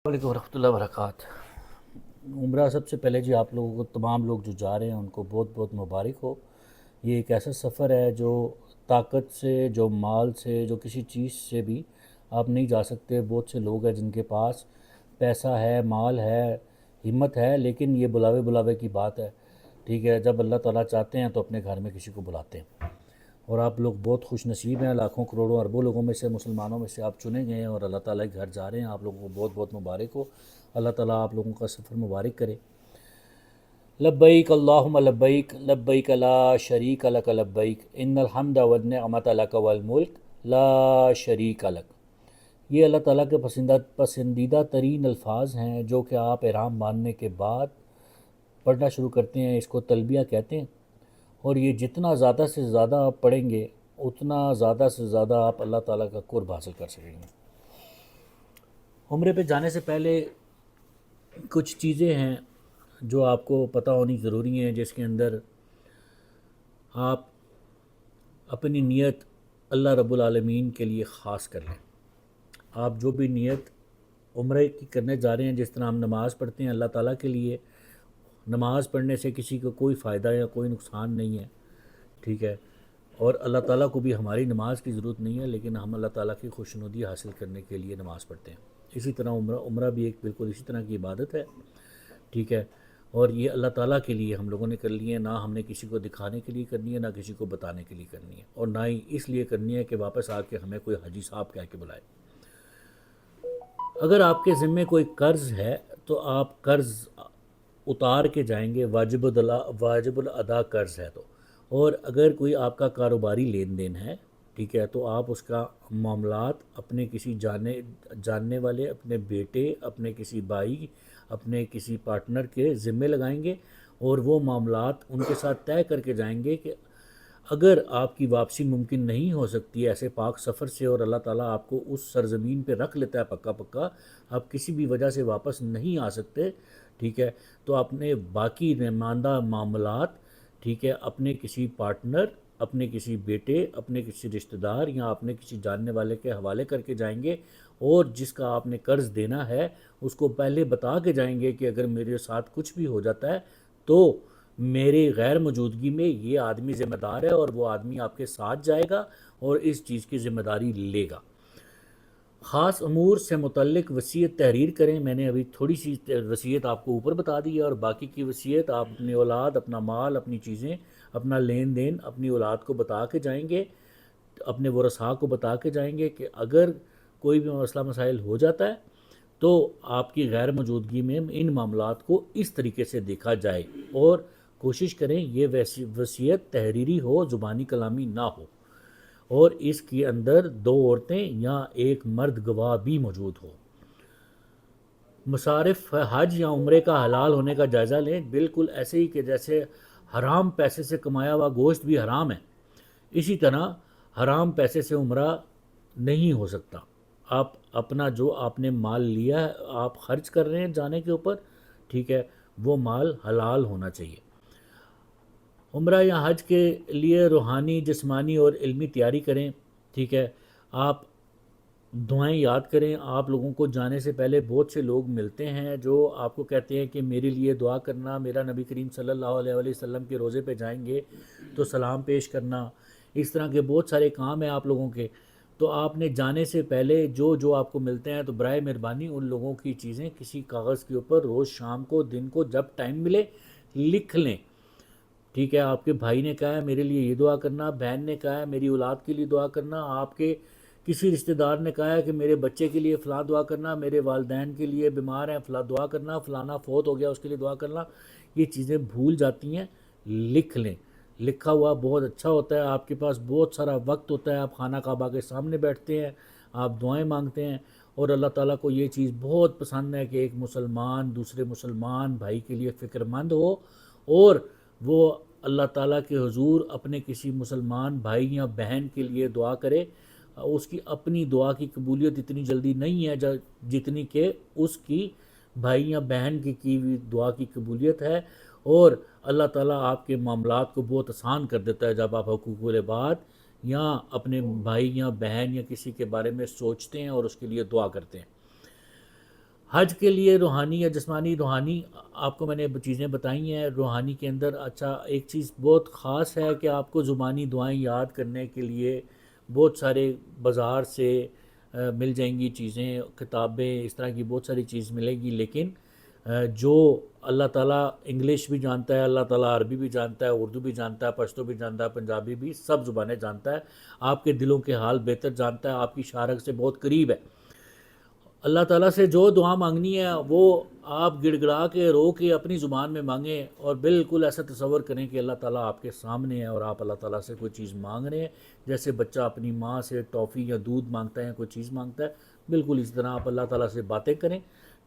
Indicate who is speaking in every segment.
Speaker 1: السلام علیکم ورحمۃ اللہ وبرکاتہ۔ عمرہ سب سے پہلے جی آپ لوگوں کو، تمام لوگ جو جا رہے ہیں ان کو بہت بہت مبارک ہو۔ یہ ایک ایسا سفر ہے جو طاقت سے، جو مال سے، جو کسی چیز سے بھی آپ نہیں جا سکتے۔ بہت سے لوگ ہیں جن کے پاس پیسہ ہے، مال ہے، ہمت ہے، لیکن یہ بلاوے بلاوے کی بات ہے، ٹھیک ہے۔ جب اللہ تعالیٰ چاہتے ہیں تو اپنے گھر میں کسی کو بلاتے ہیں، اور آپ لوگ بہت خوش نصیب ہیں۔ لاکھوں کروڑوں اربوں لوگوں میں سے، مسلمانوں میں سے آپ چنے گئے ہیں اور اللہ تعالیٰ کے گھر جا رہے ہیں۔ آپ لوگوں کو بہت بہت مبارک ہو۔ اللہ تعالیٰ آپ لوگوں کا سفر مبارک کرے۔ لبیک اللہم لبیک، لبیک لا شریک لک لبیک، ان الحمد والنعمت لک والملک لا شریک لک۔ یہ اللہ تعالیٰ کے پسندیدہ ترین الفاظ ہیں جو کہ آپ احرام باندھنے کے بعد پڑھنا شروع کرتے ہیں۔ اس کو تلبیہ کہتے ہیں، اور یہ جتنا زیادہ سے زیادہ آپ پڑھیں گے اتنا زیادہ سے زیادہ آپ اللہ تعالیٰ کا قرب حاصل کر سکیں گے۔ عمرے پہ جانے سے پہلے کچھ چیزیں ہیں جو آپ کو پتہ ہونی ضروری ہیں، جس کے اندر آپ اپنی نیت اللہ رب العالمین کے لیے خاص کر لیں۔ آپ جو بھی نیت عمرے کی کرنے جا رہے ہیں، جس طرح ہم نماز پڑھتے ہیں اللہ تعالیٰ کے لیے، نماز پڑھنے سے کسی کو کوئی فائدہ یا کوئی نقصان نہیں ہے، ٹھیک ہے، اور اللہ تعالیٰ کو بھی ہماری نماز کی ضرورت نہیں ہے، لیکن ہم اللہ تعالیٰ کی خوشنودی حاصل کرنے کے لیے نماز پڑھتے ہیں۔ اسی طرح عمرہ بھی ایک بالکل اسی طرح کی عبادت ہے، ٹھیک ہے، اور یہ اللہ تعالیٰ کے لیے ہم لوگوں نے کر لی ہے، نہ ہم نے کسی کو دکھانے کے لیے کرنی ہے، نہ کسی کو بتانے کے لیے کرنی ہے، اور نہ ہی اس لیے کرنی ہے کہ واپس آ کے ہمیں کوئی حاجی صاحب کہہ کے بلائے۔ اگر آپ کے ذمے کوئی قرض ہے تو آپ قرض اتار کے جائیں گے، واجب الادا قرض ہے تو، اور اگر کوئی آپ کا کاروباری لین دین ہے، ٹھیک ہے، تو آپ اس کا معاملات اپنے کسی جاننے والے، اپنے بیٹے، اپنے کسی بھائی، اپنے کسی پارٹنر کے ذمے لگائیں گے، اور وہ معاملات ان کے ساتھ طے کر کے جائیں گے کہ اگر آپ کی واپسی ممکن نہیں ہو سکتی ایسے پاک سفر سے، اور اللہ تعالیٰ آپ کو اس سرزمین پہ رکھ لیتا ہے پکا پکا، آپ کسی بھی وجہ سے واپس نہیں آ سکتے، ٹھیک ہے، تو اپنے باقی نماندہ معاملات، ٹھیک ہے، اپنے کسی پارٹنر، اپنے کسی بیٹے، اپنے کسی رشتہ دار یا اپنے کسی جاننے والے کے حوالے کر کے جائیں گے، اور جس کا آپ نے قرض دینا ہے اس کو پہلے بتا کے جائیں گے کہ اگر میرے ساتھ کچھ بھی ہو جاتا ہے تو میرے غیر موجودگی میں یہ آدمی ذمہ دار ہے، اور وہ آدمی آپ کے ساتھ جائے گا اور اس چیز کی ذمہ داری لے گا۔ خاص امور سے متعلق وصیت تحریر کریں۔ میں نے ابھی تھوڑی سی وصیت آپ کو اوپر بتا دی ہے، اور باقی کی وصیت آپ اپنی اولاد، اپنا مال، اپنی چیزیں، اپنا لین دین اپنی اولاد کو بتا کے جائیں گے، اپنے ورثاء کو بتا کے جائیں گے کہ اگر کوئی بھی مسئلہ مسائل ہو جاتا ہے تو آپ کی غیر موجودگی میں ان معاملات کو اس طریقے سے دیکھا جائے، اور کوشش کریں یہ وصیت تحریری ہو، زبانی کلامی نہ ہو، اور اس کے اندر 2 عورتیں یا ایک مرد گواہ بھی موجود ہو۔ مصارف حج یا عمرے کا حلال ہونے کا جائزہ لیں، بالکل ایسے ہی کہ جیسے حرام پیسے سے کمایا ہوا گوشت بھی حرام ہے، اسی طرح حرام پیسے سے عمرہ نہیں ہو سکتا۔ آپ اپنا جو آپ نے مال لیا ہے، آپ خرچ کر رہے ہیں جانے کے اوپر، ٹھیک ہے، وہ مال حلال ہونا چاہیے۔ عمرہ یا حج کے لیے روحانی، جسمانی اور علمی تیاری کریں، ٹھیک ہے، آپ دعائیں یاد کریں۔ آپ لوگوں کو جانے سے پہلے بہت سے لوگ ملتے ہیں جو آپ کو کہتے ہیں کہ میرے لیے دعا کرنا، میرا نبی کریم صلی اللہ علیہ وسلم کے روضے پہ جائیں گے تو سلام پیش کرنا، اس طرح کے بہت سارے کام ہیں آپ لوگوں کے۔ تو آپ نے جانے سے پہلے جو جو آپ کو ملتے ہیں تو برائے مہربانی ان لوگوں کی چیزیں کسی کاغذ کے اوپر روز شام کو، دن کو، جب ٹائم ملے لکھ لیں، ٹھیک ہے۔ آپ کے بھائی نے کہا ہے میرے لیے یہ دعا کرنا، بہن نے کہا ہے میری اولاد کے لیے دعا کرنا، آپ کے کسی رشتہ دار نے کہا ہے کہ میرے بچے کے لیے فلاں دعا کرنا، میرے والدین کے لیے بیمار ہیں فلاں دعا کرنا، فلانا فوت ہو گیا اس کے لیے دعا کرنا۔ یہ چیزیں بھول جاتی ہیں، لکھ لیں۔ لکھا ہوا بہت اچھا ہوتا ہے، آپ کے پاس بہت سارا وقت ہوتا ہے، آپ خانہ کعبہ کے سامنے بیٹھتے ہیں، آپ دعائیں مانگتے ہیں، اور اللہ تعالیٰ کو یہ چیز بہت پسند ہے کہ ایک مسلمان دوسرے مسلمان بھائی کے لیے فکر مند ہو، اور وہ اللہ تعالیٰ کے حضور اپنے کسی مسلمان بھائی یا بہن کے لیے دعا کرے۔ اس کی اپنی دعا کی قبولیت اتنی جلدی نہیں ہے جتنی کہ اس کی بھائی یا بہن کی ہوئی دعا کی قبولیت ہے، اور اللہ تعالیٰ آپ کے معاملات کو بہت آسان کر دیتا ہے جب آپ حقوق العباد یا اپنے بھائی یا بہن یا کسی کے بارے میں سوچتے ہیں اور اس کے لیے دعا کرتے ہیں۔ حج کے لیے روحانی یا جسمانی، روحانی آپ کو میں نے چیزیں بتائی ہیں، روحانی کے اندر اچھا ایک چیز بہت خاص ہے کہ آپ کو زبانی دعائیں یاد کرنے کے لیے بہت سارے بازار سے مل جائیں گی چیزیں، کتابیں، اس طرح کی بہت ساری چیز ملے گی، لیکن جو اللہ تعالیٰ انگلش بھی جانتا ہے، اللہ تعالیٰ عربی بھی جانتا ہے، اردو بھی جانتا ہے، پشتو بھی جانتا ہے، پنجابی بھی، سب زبانیں جانتا ہے، آپ کے دلوں کے حال بہتر جانتا ہے، آپ کی شارک سے بہت قریب ہے۔ اللہ تعالیٰ سے جو دعا مانگنی ہے وہ آپ گڑ گڑا کے رو کے اپنی زبان میں مانگیں، اور بالکل ایسا تصور کریں کہ اللہ تعالیٰ آپ کے سامنے ہے اور آپ اللہ تعالیٰ سے کوئی چیز مانگ رہے ہیں، جیسے بچہ اپنی ماں سے ٹافی یا دودھ مانگتا ہے، کوئی چیز مانگتا ہے، بالکل اسی طرح آپ اللہ تعالیٰ سے باتیں کریں،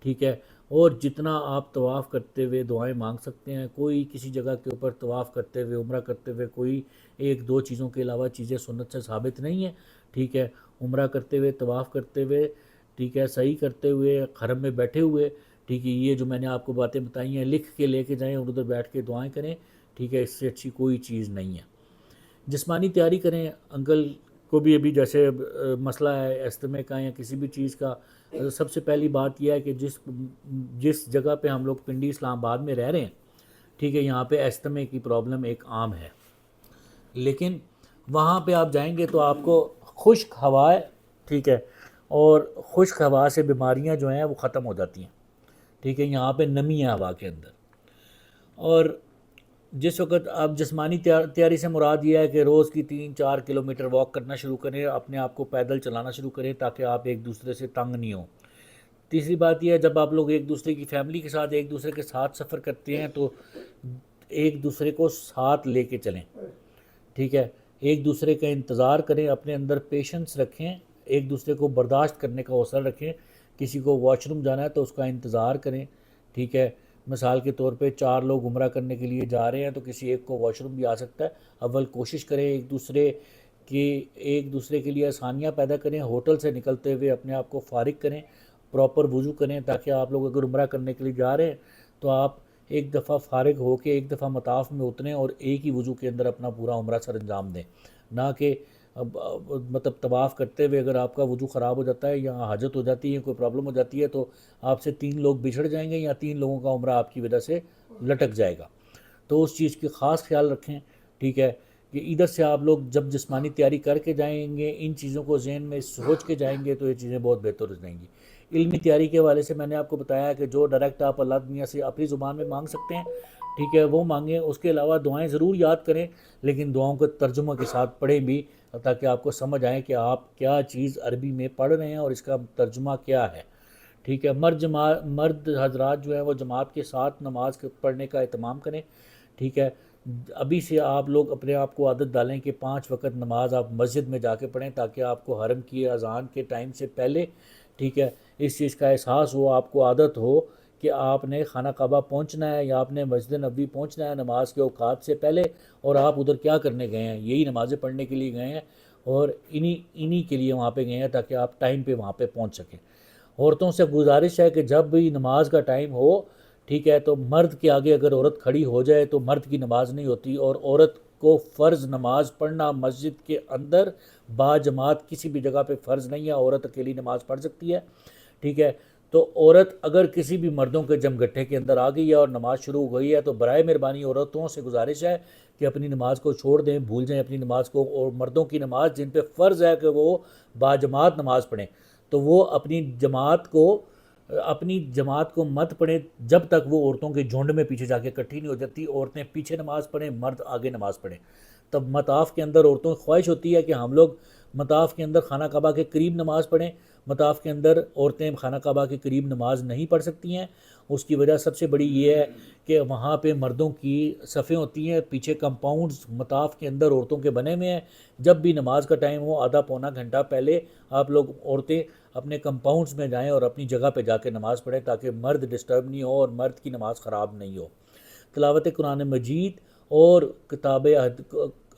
Speaker 1: ٹھیک ہے؟ اور جتنا آپ طواف کرتے ہوئے دعائیں مانگ سکتے ہیں، کوئی کسی جگہ کے اوپر طواف کرتے ہوئے، عمرہ کرتے ہوئے کوئی ایک دو چیزوں کے علاوہ چیزیں سنت سے ثابت نہیں ہیں، ٹھیک ہے؟ عمرہ کرتے ہوئے، طواف کرتے ہوئے، ٹھیک ہے، صحیح کرتے ہوئے، حرم میں بیٹھے ہوئے، ٹھیک ہے، یہ جو میں نے آپ کو باتیں بتائی ہیں لکھ کے لے کے جائیں اور ادھر بیٹھ کے دعائیں کریں، ٹھیک ہے، اس سے اچھی کوئی چیز نہیں ہے۔ جسمانی تیاری کریں، انکل کو بھی ابھی جیسے مسئلہ ہے استھمے کا یا کسی بھی چیز کا، سب سے پہلی بات یہ ہے کہ جس جگہ پہ ہم لوگ پنڈی اسلام آباد میں رہ رہے ہیں، ٹھیک ہے، یہاں پہ استھمے کی پرابلم ایک عام ہے، لیکن وہاں پہ آپ جائیں گے تو آپ کو خشک ہوا ہے، ٹھیک ہے، اور خشک ہوا سے بیماریاں جو ہیں وہ ختم ہو جاتی ہیں، ٹھیک ہے، یہاں پہ نمی ہے ہوا کے اندر۔ اور جس وقت آپ جسمانی تیاری سے مراد یہ ہے کہ روز کی 3-4 کلومیٹر واک کرنا شروع کریں، اپنے آپ کو پیدل چلانا شروع کریں تاکہ آپ ایک دوسرے سے تنگ نہیں ہوں۔ تیسری بات یہ ہے، جب آپ لوگ ایک دوسرے کی فیملی کے ساتھ ایک دوسرے کے ساتھ سفر کرتے ہیں تو ایک دوسرے کو ساتھ لے کے چلیں، ٹھیک ہے، ایک دوسرے کا انتظار کریں، اپنے اندر پیشنس رکھیں، ایک دوسرے کو برداشت کرنے کا حوصلہ رکھیں، کسی کو واش روم جانا ہے تو اس کا انتظار کریں، ٹھیک ہے، مثال کے طور پہ 4 لوگ عمرہ کرنے کے لیے جا رہے ہیں تو کسی ایک کو واش روم بھی آ سکتا ہے، اول کوشش کریں ایک دوسرے کے لیے آسانیاں پیدا کریں، ہوٹل سے نکلتے ہوئے اپنے آپ کو فارغ کریں، پراپر وضو کریں، تاکہ آپ لوگ اگر عمرہ کرنے کے لیے جا رہے ہیں تو آپ ایک دفعہ فارغ ہو کے ایک دفعہ مطاف میں اتریں اور ایک ہی وضو کے اندر اپنا پورا عمرہ سر انجام دیں، نہ کہ مطلب طواف کرتے ہوئے اگر آپ کا وضو خراب ہو جاتا ہے یا حاجت ہو جاتی ہے، کوئی پرابلم ہو جاتی ہے تو آپ سے 3 لوگ بچھڑ جائیں گے یا 3 لوگوں کا عمرہ آپ کی وجہ سے لٹک جائے گا، تو اس چیز کی خاص خیال رکھیں، ٹھیک ہے، کہ ادھر سے آپ لوگ جب جسمانی تیاری کر کے جائیں گے، ان چیزوں کو ذہن میں سوچ کے جائیں گے تو یہ چیزیں بہت بہتر ہو جائیں گی۔ علمی تیاری کے حوالے سے میں نے آپ کو بتایا کہ جو ڈائریکٹ آپ اللہ دنیا سے اپنی زبان میں مانگ سکتے ہیں، ٹھیک ہے، وہ مانگیں، اس کے علاوہ دعائیں ضرور یاد کریں، لیکن دعاؤں کو ترجمہ کے ساتھ پڑھیں بھی تاکہ آپ کو سمجھ آئے کہ آپ کیا چیز عربی میں پڑھ رہے ہیں اور اس کا ترجمہ کیا ہے، ٹھیک ہے۔ مرد حضرات جو ہیں وہ جماعت کے ساتھ نماز پڑھنے کا اہتمام کریں، ٹھیک ہے، ابھی سے آپ لوگ اپنے آپ کو عادت ڈالیں کہ 5 وقت نماز آپ مسجد میں جا کے پڑھیں تاکہ آپ کو حرم کی اذان کے ٹائم سے پہلے، ٹھیک ہے، اس چیز کا احساس ہو، آپ کو عادت ہو کہ آپ نے خانہ کعبہ پہنچنا ہے یا آپ نے مسجد نبوی پہنچنا ہے نماز کے اوقات سے پہلے، اور آپ ادھر کیا کرنے گئے ہیں، یہی نمازیں پڑھنے کے لیے گئے ہیں اور انہی کے لیے وہاں پہ گئے ہیں تاکہ آپ ٹائم پہ وہاں پہ پہنچ سکیں۔ عورتوں سے گزارش ہے کہ جب بھی نماز کا ٹائم ہو، ٹھیک ہے، تو مرد کے آگے اگر عورت کھڑی ہو جائے تو مرد کی نماز نہیں ہوتی، اور عورت کو فرض نماز پڑھنا مسجد کے اندر با جماعت کسی بھی جگہ پہ فرض نہیں ہے، عورت اکیلی نماز پڑھ سکتی ہے، ٹھیک ہے، تو عورت اگر کسی بھی مردوں کے جمگٹھے کے اندر آ گئی ہے اور نماز شروع ہو گئی ہے تو برائے مہربانی عورتوں سے گزارش ہے کہ اپنی نماز کو چھوڑ دیں، بھول جائیں اپنی نماز کو، اور مردوں کی نماز جن پہ فرض ہے کہ وہ با جماعت نماز پڑھیں تو وہ اپنی جماعت کو مت پڑھیں جب تک وہ عورتوں کے جھنڈ میں پیچھے جا کے اکٹھی نہیں ہو جاتی، عورتیں پیچھے نماز پڑھیں، مرد آگے نماز پڑھیں۔ تب مطاف کے اندر عورتوں کی خواہش ہوتی ہے کہ ہم لوگ مطاف کے اندر خانہ کعبہ کے قریب نماز پڑھیں، مطاف کے اندر عورتیں خانہ کعبہ کے قریب نماز نہیں پڑھ سکتی ہیں، اس کی وجہ سب سے بڑی یہ ہے کہ وہاں پہ مردوں کی صفیں ہوتی ہیں، پیچھے کمپاؤنڈز مطاف کے اندر عورتوں کے بنے ہوئے ہیں، جب بھی نماز کا ٹائم ہو آدھا پونا گھنٹہ پہلے آپ لوگ عورتیں اپنے کمپاؤنڈز میں جائیں اور اپنی جگہ پہ جا کے نماز پڑھیں تاکہ مرد ڈسٹرب نہیں ہو اور مرد کی نماز خراب نہیں ہو۔ تلاوت قرآن مجید اور کتاب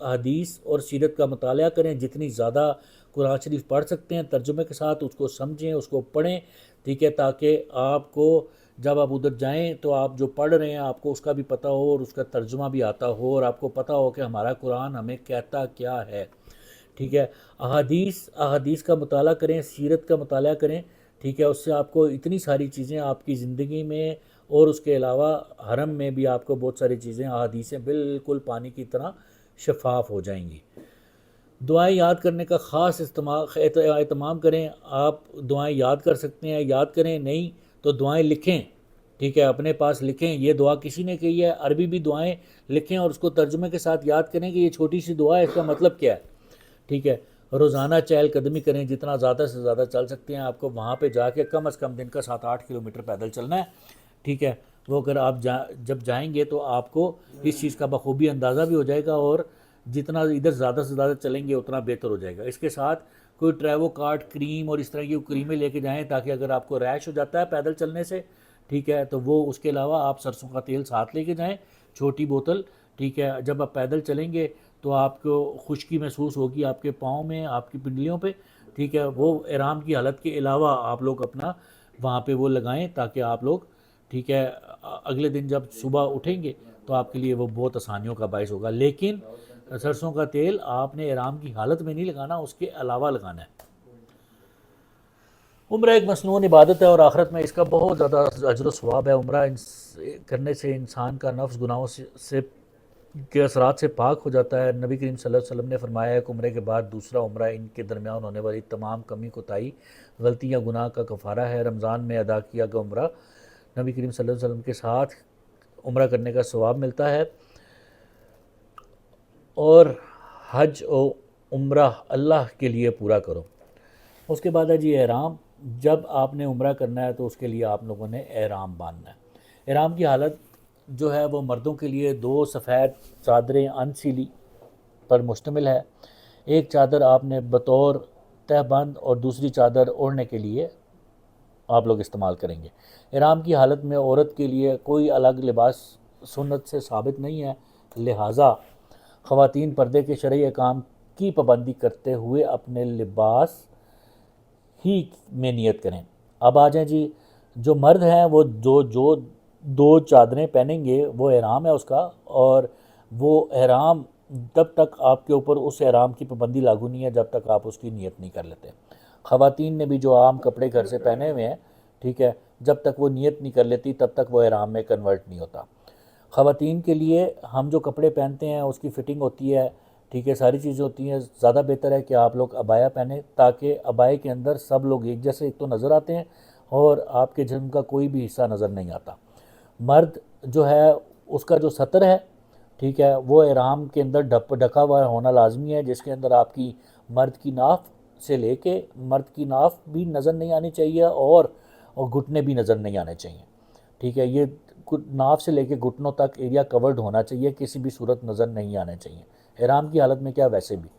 Speaker 1: حدیث اور سیرت کا مطالعہ کریں، جتنی زیادہ قرآن شریف پڑھ سکتے ہیں ترجمے کے ساتھ اس کو سمجھیں، اس کو پڑھیں، ٹھیک ہے، تاکہ آپ کو جب آپ ادھر جائیں تو آپ جو پڑھ رہے ہیں آپ کو اس کا بھی پتہ ہو اور اس کا ترجمہ بھی آتا ہو اور آپ کو پتہ ہو کہ ہمارا قرآن ہمیں کہتا کیا ہے، ٹھیک ہے۔ احادیث کا مطالعہ کریں، سیرت کا مطالعہ کریں ٹھیک ہے، اس سے آپ کو اتنی ساری چیزیں آپ کی زندگی میں اور اس کے علاوہ حرم میں بھی آپ کو بہت ساری چیزیں احادیثیں بالکل پانی کی طرح شفاف ہو جائیں گی۔ دعائیں یاد کرنے کا خاص اہتمام کریں۔ آپ دعائیں یاد کر سکتے ہیں، یاد کریں، نہیں تو دعائیں لکھیں، ٹھیک ہے، اپنے پاس لکھیں۔ یہ دعا کسی نے کہی ہے، عربی بھی دعائیں لکھیں اور اس کو ترجمے کے ساتھ یاد کریں کہ یہ چھوٹی سی دعا ہے، اس کا مطلب کیا ہے، ٹھیک ہے۔ روزانہ چہل قدمی کریں، جتنا زیادہ سے زیادہ چل سکتے ہیں۔ آپ کو وہاں پہ جا کے کم از کم دن کا 7-8 کلومیٹر پیدل چلنا ہے، ٹھیک ہے۔ وہ اگر آپ جب جائیں گے تو آپ کو اس چیز کا بخوبی اندازہ بھی ہو جائے گا، اور جتنا ادھر زیادہ سے زیادہ چلیں گے اتنا بہتر ہو جائے گا۔ اس کے ساتھ کوئی ٹریوو کارٹ کریم اور اس طرح کی کریمیں لے کے جائیں، تاکہ اگر آپ کو ریش ہو جاتا ہے پیدل چلنے سے، ٹھیک ہے، تو وہ اس کے علاوہ آپ سرسوں کا تیل ساتھ لے کے جائیں، چھوٹی بوتل، ٹھیک ہے۔ جب آپ پیدل چلیں گے تو آپ کو خشکی محسوس ہوگی آپ کے پاؤں میں، آپ کی پنڈلیوں پہ، ٹھیک ہے۔ وہ احرام کی حالت کے علاوہ آپ لوگ اپنا وہاں پہ وہ لگائیں، تاکہ آپ لوگ، ٹھیک ہے، اگلے دن جب صبح اٹھیں گے تو آپ کے لیے وہ بہت آسانیوں کا باعث ہوگا۔ لیکن سرسوں کا تیل آپ نے احرام کی حالت میں نہیں لگانا، اس کے علاوہ لگانا ہے۔ عمرہ ایک مسنون عبادت ہے اور آخرت میں اس کا بہت زیادہ اجر و ثواب ہے۔ عمرہ کرنے سے انسان کا نفس گناہوں سے کے اثرات سے پاک ہو جاتا ہے۔ نبی کریم صلی اللہ علیہ وسلم نے فرمایا ہے کہ عمرے کے بعد دوسرا عمرہ ان کے درمیان ہونے والی تمام کمی کوتاہی، غلطی یا گناہ کا کفارہ ہے۔ رمضان میں ادا کیا گیا عمرہ نبی کریم صلی اللہ علیہ وسلم کے ساتھ عمرہ کرنے کا ثواب ملتا ہے، اور حج و عمرہ اللہ کے لیے پورا کرو۔ اس کے بعد ہے جی احرام۔ جب آپ نے عمرہ کرنا ہے تو اس کے لیے آپ لوگوں نے احرام باندھنا ہے۔ احرام کی حالت جو ہے وہ مردوں کے لیے 2 سفید چادریں انسیلی پر مشتمل ہے۔ ایک چادر آپ نے بطور تہ بند اور دوسری چادر اوڑھنے کے لیے آپ لوگ استعمال کریں گے۔ احرام کی حالت میں عورت کے لیے کوئی الگ لباس سنت سے ثابت نہیں ہے، لہٰذا خواتین پردے کے شرعی احکام کی پابندی کرتے ہوئے اپنے لباس ہی میں نیت کریں۔ اب آ جائیں جی، جو مرد ہیں وہ جو 2 چادریں پہنیں گے وہ احرام ہے اس کا، اور وہ احرام تب تک آپ کے اوپر اس احرام کی پابندی لاگو نہیں ہے جب تک آپ اس کی نیت نہیں کر لیتے۔ خواتین نے بھی جو عام کپڑے گھر سے پہنے ہوئے ہیں، ٹھیک ہے، جب تک وہ نیت نہیں کر لیتی تب تک وہ احرام میں کنورٹ نہیں ہوتا۔ خواتین کے لیے ہم جو کپڑے پہنتے ہیں اس کی فٹنگ ہوتی ہے، ٹھیک ہے، ساری چیزیں ہوتی ہیں۔ زیادہ بہتر ہے کہ آپ لوگ عبایا پہنیں، تاکہ عبایا کے اندر سب لوگ ایک جیسے ایک تو نظر آتے ہیں اور آپ کے جسم کا کوئی بھی حصہ نظر نہیں آتا۔ مرد جو ہے اس کا جو سطر ہے، ٹھیک ہے، وہ احرام کے اندر ڈھکا ہوا ہونا لازمی ہے، جس کے اندر آپ کی مرد کی ناف سے لے کے مرد کی ناف بھی نظر نہیں آنی چاہیے، اور گھٹنے بھی نظر نہیں آنے چاہیے، ٹھیک ہے۔ یہ ناف سے لے کے گھٹنوں تک ایریا کورڈ ہونا چاہیے، کسی بھی صورت نظر نہیں آنے چاہیے، احرام کی حالت میں کیا ویسے بھی۔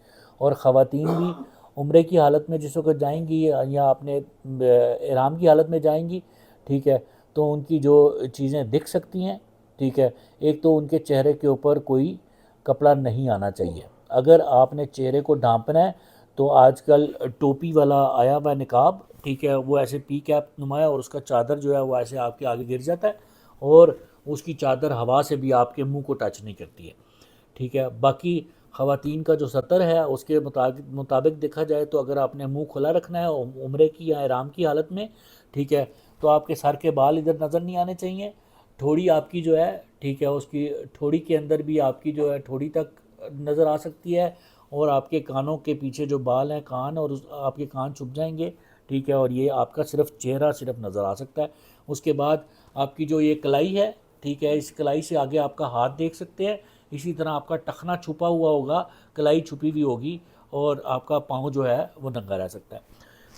Speaker 1: اور خواتین بھی عمرے کی حالت میں جس وقت جائیں گی یا اپنے احرام کی حالت میں جائیں گی، ٹھیک ہے، تو ان کی جو چیزیں دکھ سکتی ہیں، ٹھیک ہے، ایک تو ان کے چہرے کے اوپر کوئی کپڑا نہیں آنا چاہیے۔ اگر آپ نے چہرے کو ڈھانپنا ہے تو آج کل ٹوپی والا آیا ہوا نقاب، ٹھیک ہے، وہ ایسے پی کیپ نمایا اور اس کا چادر جو ہے وہ ایسے آپ کے آگے گر جاتا ہے، اور اس کی چادر ہوا سے بھی آپ کے منہ کو ٹچ نہیں کرتی ہے، ٹھیک ہے۔ باقی خواتین کا جو سطر ہے اس کے مطابق دیکھا جائے تو اگر آپ نے منہ کھلا رکھنا ہے عمرے کی یا احرام کی حالت میں، ٹھیک ہے، تو آپ کے سر کے بال ادھر نظر نہیں آنے چاہیے۔ ٹھوڑی آپ کی جو ہے، ٹھیک ہے، اس کی ٹھوڑی کے اندر بھی آپ کی جو ہے ٹھوڑی تک نظر آ سکتی ہے، اور آپ کے کانوں کے پیچھے جو بال ہیں کان، اور آپ کے کان چھپ جائیں گے، ٹھیک ہے، اور یہ آپ کا صرف چہرہ صرف نظر آ سکتا ہے۔ اس کے بعد آپ کی جو یہ کلائی ہے، ٹھیک ہے، اس کلائی سے آگے آپ کا ہاتھ دیکھ سکتے ہیں، اسی طرح آپ کا ٹخنا چھپا ہوا ہوگا، کلائی چھپی ہوئی ہوگی، اور آپ کا پاؤں جو ہے وہ ننگا رہ سکتا ہے،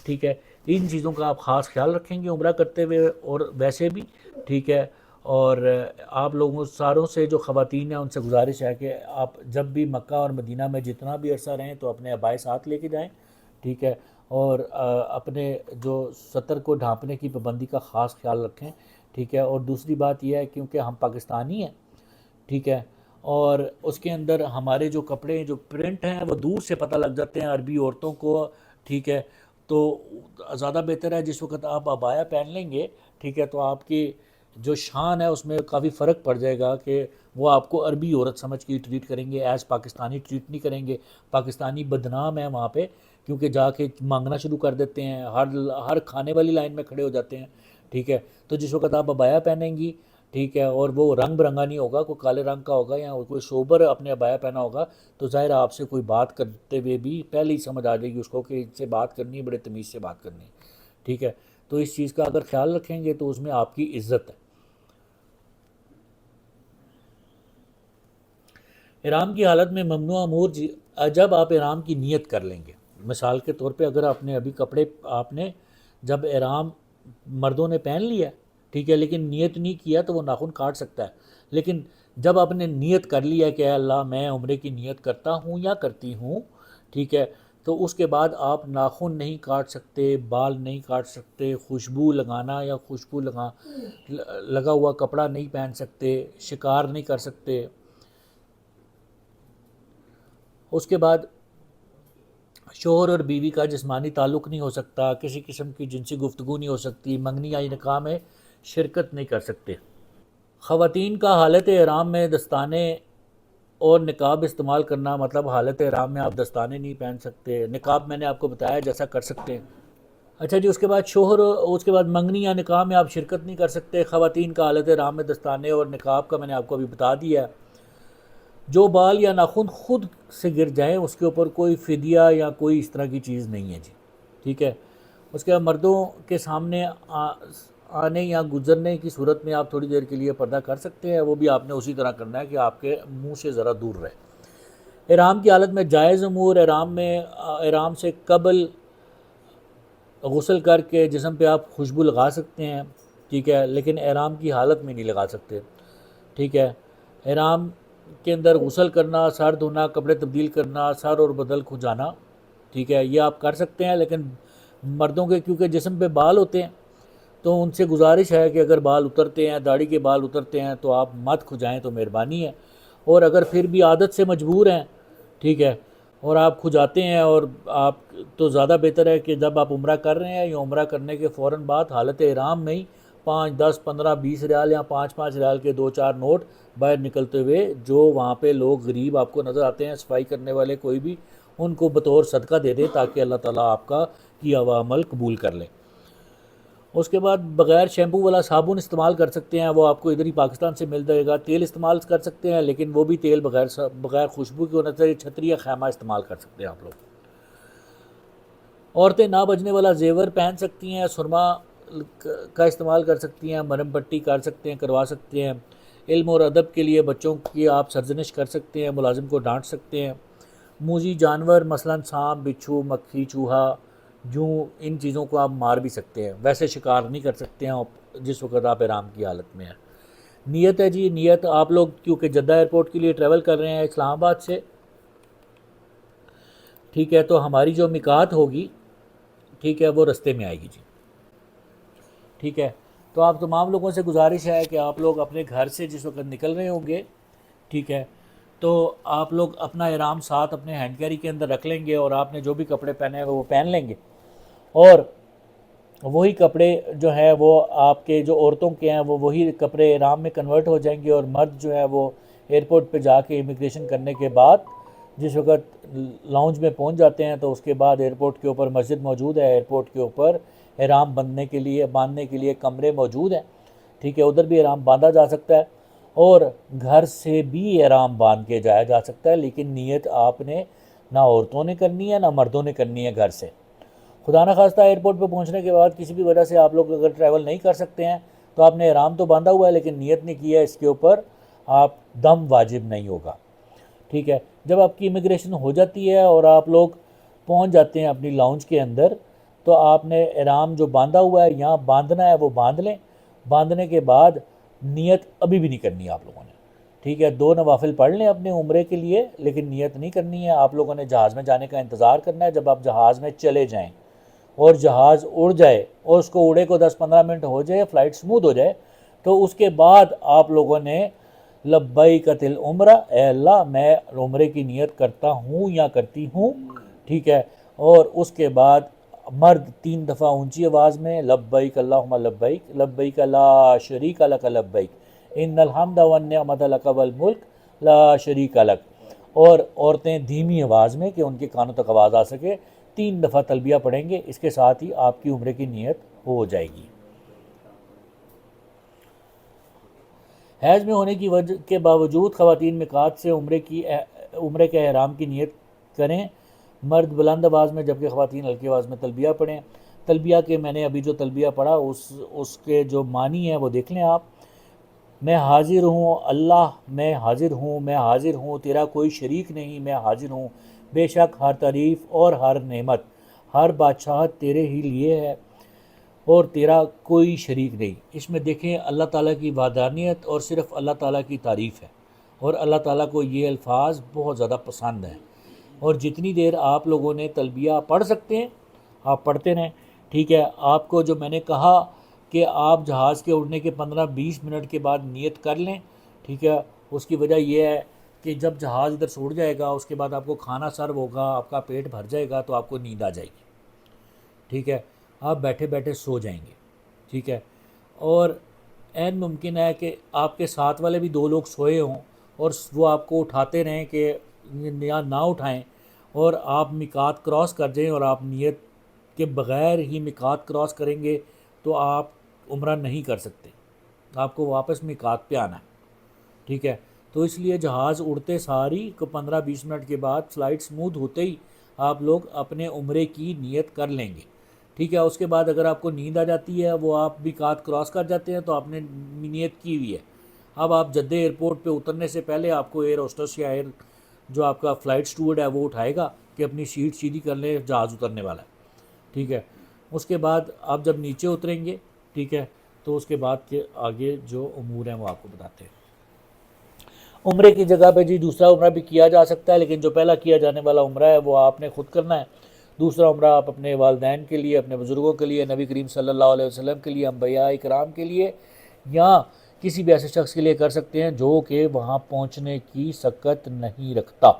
Speaker 1: ٹھیک ہے۔ ان چیزوں کا آپ خاص خیال رکھیں گے عمرہ کرتے ہوئے اور ویسے بھی، ٹھیک ہے۔ اور آپ لوگوں ساروں سے جو خواتین ہیں ان سے گزارش ہے کہ آپ جب بھی مکہ اور مدینہ میں جتنا بھی عرصہ رہیں تو اپنے عبائے ساتھ لے کے جائیں، ٹھیک ہے، اور اپنے جو سطر کو ڈھانپنے کی پابندی کا خاص خیال رکھیں، ٹھیک ہے۔ اور دوسری بات یہ ہے کیونکہ ہم پاکستانی ہیں، ٹھیک ہے، اور اس کے اندر ہمارے جو کپڑے جو پرنٹ ہیں وہ دور سے پتہ لگ جاتے ہیں عربی عورتوں کو، ٹھیک ہے، تو زیادہ بہتر ہے جس وقت آپ عبایا پہن لیں گے، ٹھیک ہے، تو آپ کی جو شان ہے اس میں کافی فرق پڑ جائے گا کہ وہ آپ کو عربی عورت سمجھ کے ٹریٹ کریں گے، ایز پاکستانی ٹریٹ نہیں کریں گے. پاکستانی بدنام ہے وہاں پہ، کیونکہ جا کے مانگنا شروع کر دیتے ہیں، ہر کھانے والی لائن میں کھڑے ہو جاتے ہیں. ٹھیک ہے، تو جس وقت آپ ابایا پہنیں گی، ٹھیک ہے، اور وہ رنگ برنگا نہیں ہوگا، کوئی کالے رنگ کا ہوگا یا کوئی سوبر اپنے ابایا پہنا ہوگا، تو ظاہر آپ سے کوئی بات کرتے ہوئے بھی پہلے ہی سمجھ آ جائے گی اس کو کہ اس سے بات کرنی ہے، بڑے تمیز سے بات کرنی ہے. ٹھیک ہے، تو اس چیز کا اگر خیال رکھیں گے تو اس میں آپ کی عزت ہے. احرام کی حالت میں ممنوع امور جب آپ احرام کی نیت کر لیں گے. مثال کے طور پہ اگر آپ نے ابھی کپڑے، آپ نے جب احرام مردوں نے پہن لیا، ٹھیک ہے، لیکن نیت نہیں کیا تو وہ ناخن کاٹ سکتا ہے. لیکن جب آپ نے نیت کر لیا کہ اے اللہ میں عمرے کی نیت کرتا ہوں یا کرتی ہوں، ٹھیک ہے، تو اس کے بعد آپ ناخن نہیں کاٹ سکتے، بال نہیں کاٹ سکتے، خوشبو لگانا یا خوشبو لگا ہوا کپڑا نہیں پہن سکتے، شکار نہیں کر سکتے. اس کے بعد شوہر اور بیوی کا جسمانی تعلق نہیں ہو سکتا، کسی قسم کی جنسی گفتگو نہیں ہو سکتی، منگنی یا نکاح میں شرکت نہیں کر سکتے. خواتین کا حالت احرام میں دستانے اور نقاب استعمال کرنا، مطلب حالت احرام میں آپ دستانے نہیں پہن سکتے، نقاب میں نے آپ کو بتایا جیسا کر سکتے ہیں. اچھا جی، اس کے بعد اس کے بعد منگنی یا نکاح میں آپ شرکت نہیں کر سکتے. خواتین کا حالت احرام میں دستانے اور نقاب کا میں نے آپ کو ابھی بتا دیا ہے. جو بال یا ناخن خود سے گر جائیں اس کے اوپر کوئی فدیہ یا کوئی اس طرح کی چیز نہیں ہے جی. ٹھیک ہے، اس کے بعد مردوں کے سامنے آنے یا گزرنے کی صورت میں آپ تھوڑی دیر کے لیے پردہ کر سکتے ہیں، وہ بھی آپ نے اسی طرح کرنا ہے کہ آپ کے منہ سے ذرا دور رہے. احرام کی حالت میں جائز امور، احرام سے قبل غسل کر کے جسم پہ آپ خوشبو لگا سکتے ہیں، ٹھیک ہے، لیکن احرام کی حالت میں نہیں لگا سکتے. ٹھیک ہے، احرام کے اندر غسل کرنا، سر دھونا، کپڑے تبدیل کرنا، سر اور بدن کھجانا، ٹھیک ہے، یہ آپ کر سکتے ہیں. لیکن مردوں کے کیونکہ جسم پہ بال ہوتے ہیں تو ان سے گزارش ہے کہ اگر بال اترتے ہیں، داڑھی کے بال اترتے ہیں تو آپ مت کھجائیں تو مہربانی ہے. اور اگر پھر بھی عادت سے مجبور ہیں، ٹھیک ہے، اور آپ کھجاتے ہیں اور آپ، تو زیادہ بہتر ہے کہ جب آپ عمرہ کر رہے ہیں یا عمرہ کرنے کے فوراً بعد حالت احرام میں ہی 5، 10، 15، 20 ریال یا 5 ریال کے 2-4 نوٹ باہر نکلتے ہوئے، جو وہاں پہ لوگ غریب آپ کو نظر آتے ہیں، صفائی کرنے والے کوئی بھی، ان کو بطور صدقہ دے دیں تاکہ اللہ تعالیٰ آپ کا کیا ہوا عمل قبول کر لے. اس کے بعد بغیر شیمپو والا صابن استعمال کر سکتے ہیں، وہ آپ کو ادھر ہی پاکستان سے مل جائے گا. تیل استعمال کر سکتے ہیں لیکن وہ بھی تیل بغیر خوشبو کے ہونا چاہیے. چھتری یا خیمہ استعمال کر سکتے ہیں آپ لوگ. عورتیں نہ بجنے والا زیور پہن سکتی ہیں، سرما کا استعمال کر سکتی ہیں، مرہم پٹی کر سکتے ہیں، کروا سکتے ہیں. علم اور ادب کے لیے بچوں کی آپ سرزنش کر سکتے ہیں، ملازم کو ڈانٹ سکتے ہیں. موذی جانور مثلا سانپ، بچھو، مکھی، چوہا، جوں، ان چیزوں کو آپ مار بھی سکتے ہیں، ویسے شکار نہیں کر سکتے ہیں جس وقت آپ احرام کی حالت میں ہیں. نیت ہے جی، نیت آپ لوگ کیونکہ جدہ ایئرپورٹ کے لیے ٹریول کر رہے ہیں اسلام آباد سے، ٹھیک ہے، تو ہماری جو میقات ہوگی، ٹھیک ہے، وہ رستے میں آئے گی جی. ٹھیک ہے، تو آپ تمام لوگوں سے گزارش ہے کہ آپ لوگ اپنے گھر سے جس وقت نکل رہے ہوں گے، ٹھیک ہے، تو آپ لوگ اپنا احرام ساتھ اپنے ہینڈ کیری کے اندر رکھ لیں گے، اور آپ نے جو بھی کپڑے پہنے ہیں وہ پہن لیں گے. اور وہی کپڑے جو ہیں وہ آپ کے جو عورتوں کے ہیں وہ وہی کپڑے احرام میں کنورٹ ہو جائیں گے. اور مرد جو ہے وہ ایئرپورٹ پہ جا کے امیگریشن کرنے کے بعد جس وقت لاؤنج میں پہنچ جاتے ہیں تو اس کے بعد ایئرپورٹ کے اوپر مسجد موجود ہے، ایئرپورٹ کے اوپر احرام باندھنے کے لیے کمرے موجود ہیں، ٹھیک ہے، ادھر بھی احرام باندھا جا سکتا ہے. اور گھر سے بھی احرام باندھ کے جایا جا سکتا ہے، لیکن نیت آپ نے نہ عورتوں نے کرنی ہے نہ مردوں نے کرنی ہے گھر سے. خدا نخواستہ ایئرپورٹ پہ پہنچنے کے بعد کسی بھی وجہ سے آپ لوگ اگر ٹریول نہیں کر سکتے ہیں تو آپ نے احرام تو باندھا ہوا ہے لیکن نیت نہیں کی ہے، اس کے اوپر آپ دم واجب نہیں ہوگا. ٹھیک ہے، جب آپ کی امیگریشن ہو جاتی ہے اور آپ لوگ پہنچ جاتے ہیں اپنی لاؤنج کے اندر، تو آپ نے احرام جو باندھا ہوا ہے یہاں باندھنا ہے وہ باندھ لیں. باندھنے کے بعد نیت ابھی بھی نہیں کرنی ہے آپ لوگوں نے، ٹھیک ہے. 2 نوافل پڑھ لیں اپنے عمرے کے لیے لیکن نیت نہیں کرنی ہے. آپ لوگوں نے جہاز میں جانے کا انتظار کرنا ہے. جب آپ جہاز میں چلے جائیں اور جہاز اڑ جائے اور اس کو اڑے کو 10-15 منٹ ہو جائے، فلائٹ سموتھ ہو جائے، تو اس کے بعد آپ لوگوں نے لبیک العمرہ، اے اللہ میں عمرے کی نیت کرتا ہوں یا کرتی ہوں، ٹھیک ہے. اور اس کے بعد مرد 3 دفعہ اونچی آواز میں لبیک اللہم لبیک لبیک لا شریک لک لبیک ان الحمد والنعمت لک والملک لا شریک لک، اور عورتیں دھیمی آواز میں کہ ان کے کانوں تک آواز آ سکے 3 دفعہ تلبیہ پڑھیں گے، اس کے ساتھ ہی آپ کی عمرے کی نیت ہو جائے گی۔ حیض میں ہونے کی وجہ کے باوجود خواتین میقات سے عمرے کے احرام کی نیت کریں، مرد بلند آواز میں جبکہ خواتین ہلکی آواز میں تلبیہ پڑھیں۔ تلبیہ کے میں نے ابھی جو تلبیہ پڑھا اس کے جو معنی ہیں وہ دیکھ لیں آپ۔ میں حاضر ہوں اللہ، میں حاضر ہوں، میں حاضر ہوں، تیرا کوئی شریک نہیں، میں حاضر ہوں، بے شک ہر تعریف اور ہر نعمت، ہر بادشاہت تیرے ہی لیے ہے اور تیرا کوئی شریک نہیں۔ اس میں دیکھیں اللہ تعالیٰ کی وحدانیت اور صرف اللہ تعالیٰ کی تعریف ہے، اور اللہ تعالیٰ کو یہ الفاظ بہت زیادہ پسند ہیں، اور جتنی دیر آپ لوگوں نے تلبیہ پڑھ سکتے ہیں آپ پڑھتے رہیں۔ ٹھیک ہے، آپ کو جو میں نے کہا کہ آپ جہاز کے اڑنے کے 15-20 منٹ کے بعد نیت کر لیں، ٹھیک ہے، اس کی وجہ یہ ہے کہ جب جہاز ادھر سے اڑ جائے گا اس کے بعد آپ کو کھانا سرو ہوگا، آپ کا پیٹ بھر جائے گا تو آپ کو نیند آ جائے گی، ٹھیک ہے، آپ بیٹھے بیٹھے سو جائیں گے، ٹھیک ہے، اور عین ممکن ہے کہ آپ کے ساتھ والے بھی 2 لوگ سوئے ہوں اور وہ آپ کو اٹھاتے رہیں کہ یا نہ اٹھائیں، اور آپ میقات کراس کر جائیں اور آپ نیت کے بغیر ہی میقات کراس کریں گے تو آپ عمرہ نہیں کر سکتے، آپ کو واپس میقات پہ آنا ہے، ٹھیک ہے۔ تو اس لیے جہاز اڑتے ساری کو 15-20 منٹ کے بعد فلائٹ سموتھ ہوتے ہی آپ لوگ اپنے عمرے کی نیت کر لیں گے، ٹھیک ہے۔ اس کے بعد اگر آپ کو نیند آ جاتی ہے، وہ آپ میقات کراس کر جاتے ہیں تو آپ نے نیت کی ہوئی ہے، اب آپ جدہ ایئرپورٹ پہ اترنے سے پہلے آپ کو ایئر ہوسٹس یا جو آپ کا فلائٹ سٹیورڈ ہے وہ اٹھائے گا کہ اپنی سیٹ سیدھی کر لیں، جہاز اترنے والا ہے، ٹھیک ہے۔ اس کے بعد آپ جب نیچے اتریں گے، ٹھیک ہے، تو اس کے بعد کے آگے جو امور ہیں وہ آپ کو بتاتے ہیں۔ عمرے کی جگہ پہ جی دوسرا عمرہ بھی کیا جا سکتا ہے، لیکن جو پہلا کیا جانے والا عمرہ ہے وہ آپ نے خود کرنا ہے۔ دوسرا عمرہ آپ اپنے والدین کے لیے، اپنے بزرگوں کے لیے، نبی کریم صلی اللہ علیہ وسلم کے لیے، انبیاء اکرام کے لیے، یا کسی بھی ایسے شخص کے لیے کر سکتے ہیں جو کہ وہاں پہنچنے کی سکت نہیں رکھتا۔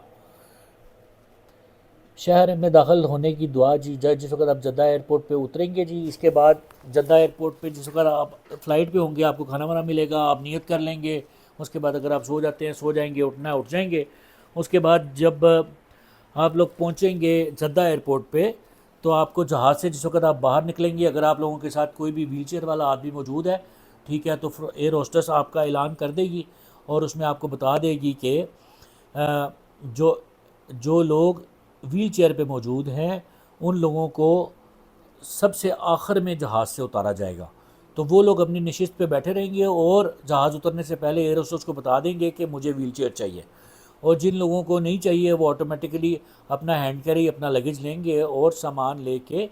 Speaker 1: شہر میں داخل ہونے کی دعا جی، جس وقت آپ جدہ ایئرپورٹ پہ اتریں گے جی، اس کے بعد جدہ ایئرپورٹ پہ جس وقت آپ فلائٹ پہ ہوں گے آپ کو کھانا وانا ملے گا، آپ نیت کر لیں گے، اس کے بعد اگر آپ سو جاتے ہیں سو جائیں گے، اٹھنا ہے اٹھ جائیں گے۔ اس کے بعد جب آپ لوگ پہنچیں گے جدہ ایئرپورٹ پہ تو آپ کو جہاز سے جس وقت آپ باہر نکلیں گے، اگر آپ لوگوں کے ساتھ کوئی بھی ویل چیئر والا آدمی موجود ہے، ٹھیک ہے، تو ایئر ہوسٹس آپ کا اعلان کر دے گی اور اس میں آپ کو بتا دے گی کہ جو لوگ ویل چیئر پہ موجود ہیں ان لوگوں کو سب سے آخر میں جہاز سے اتارا جائے گا، تو وہ لوگ اپنی نشست پہ بیٹھے رہیں گے اور جہاز اترنے سے پہلے ایئر ہوسٹس کو بتا دیں گے کہ مجھے ویل چیئر چاہیے، اور جن لوگوں کو نہیں چاہیے وہ آٹومیٹکلی اپنا ہینڈ کیری اپنا لگیج لیں گے اور سامان لے کے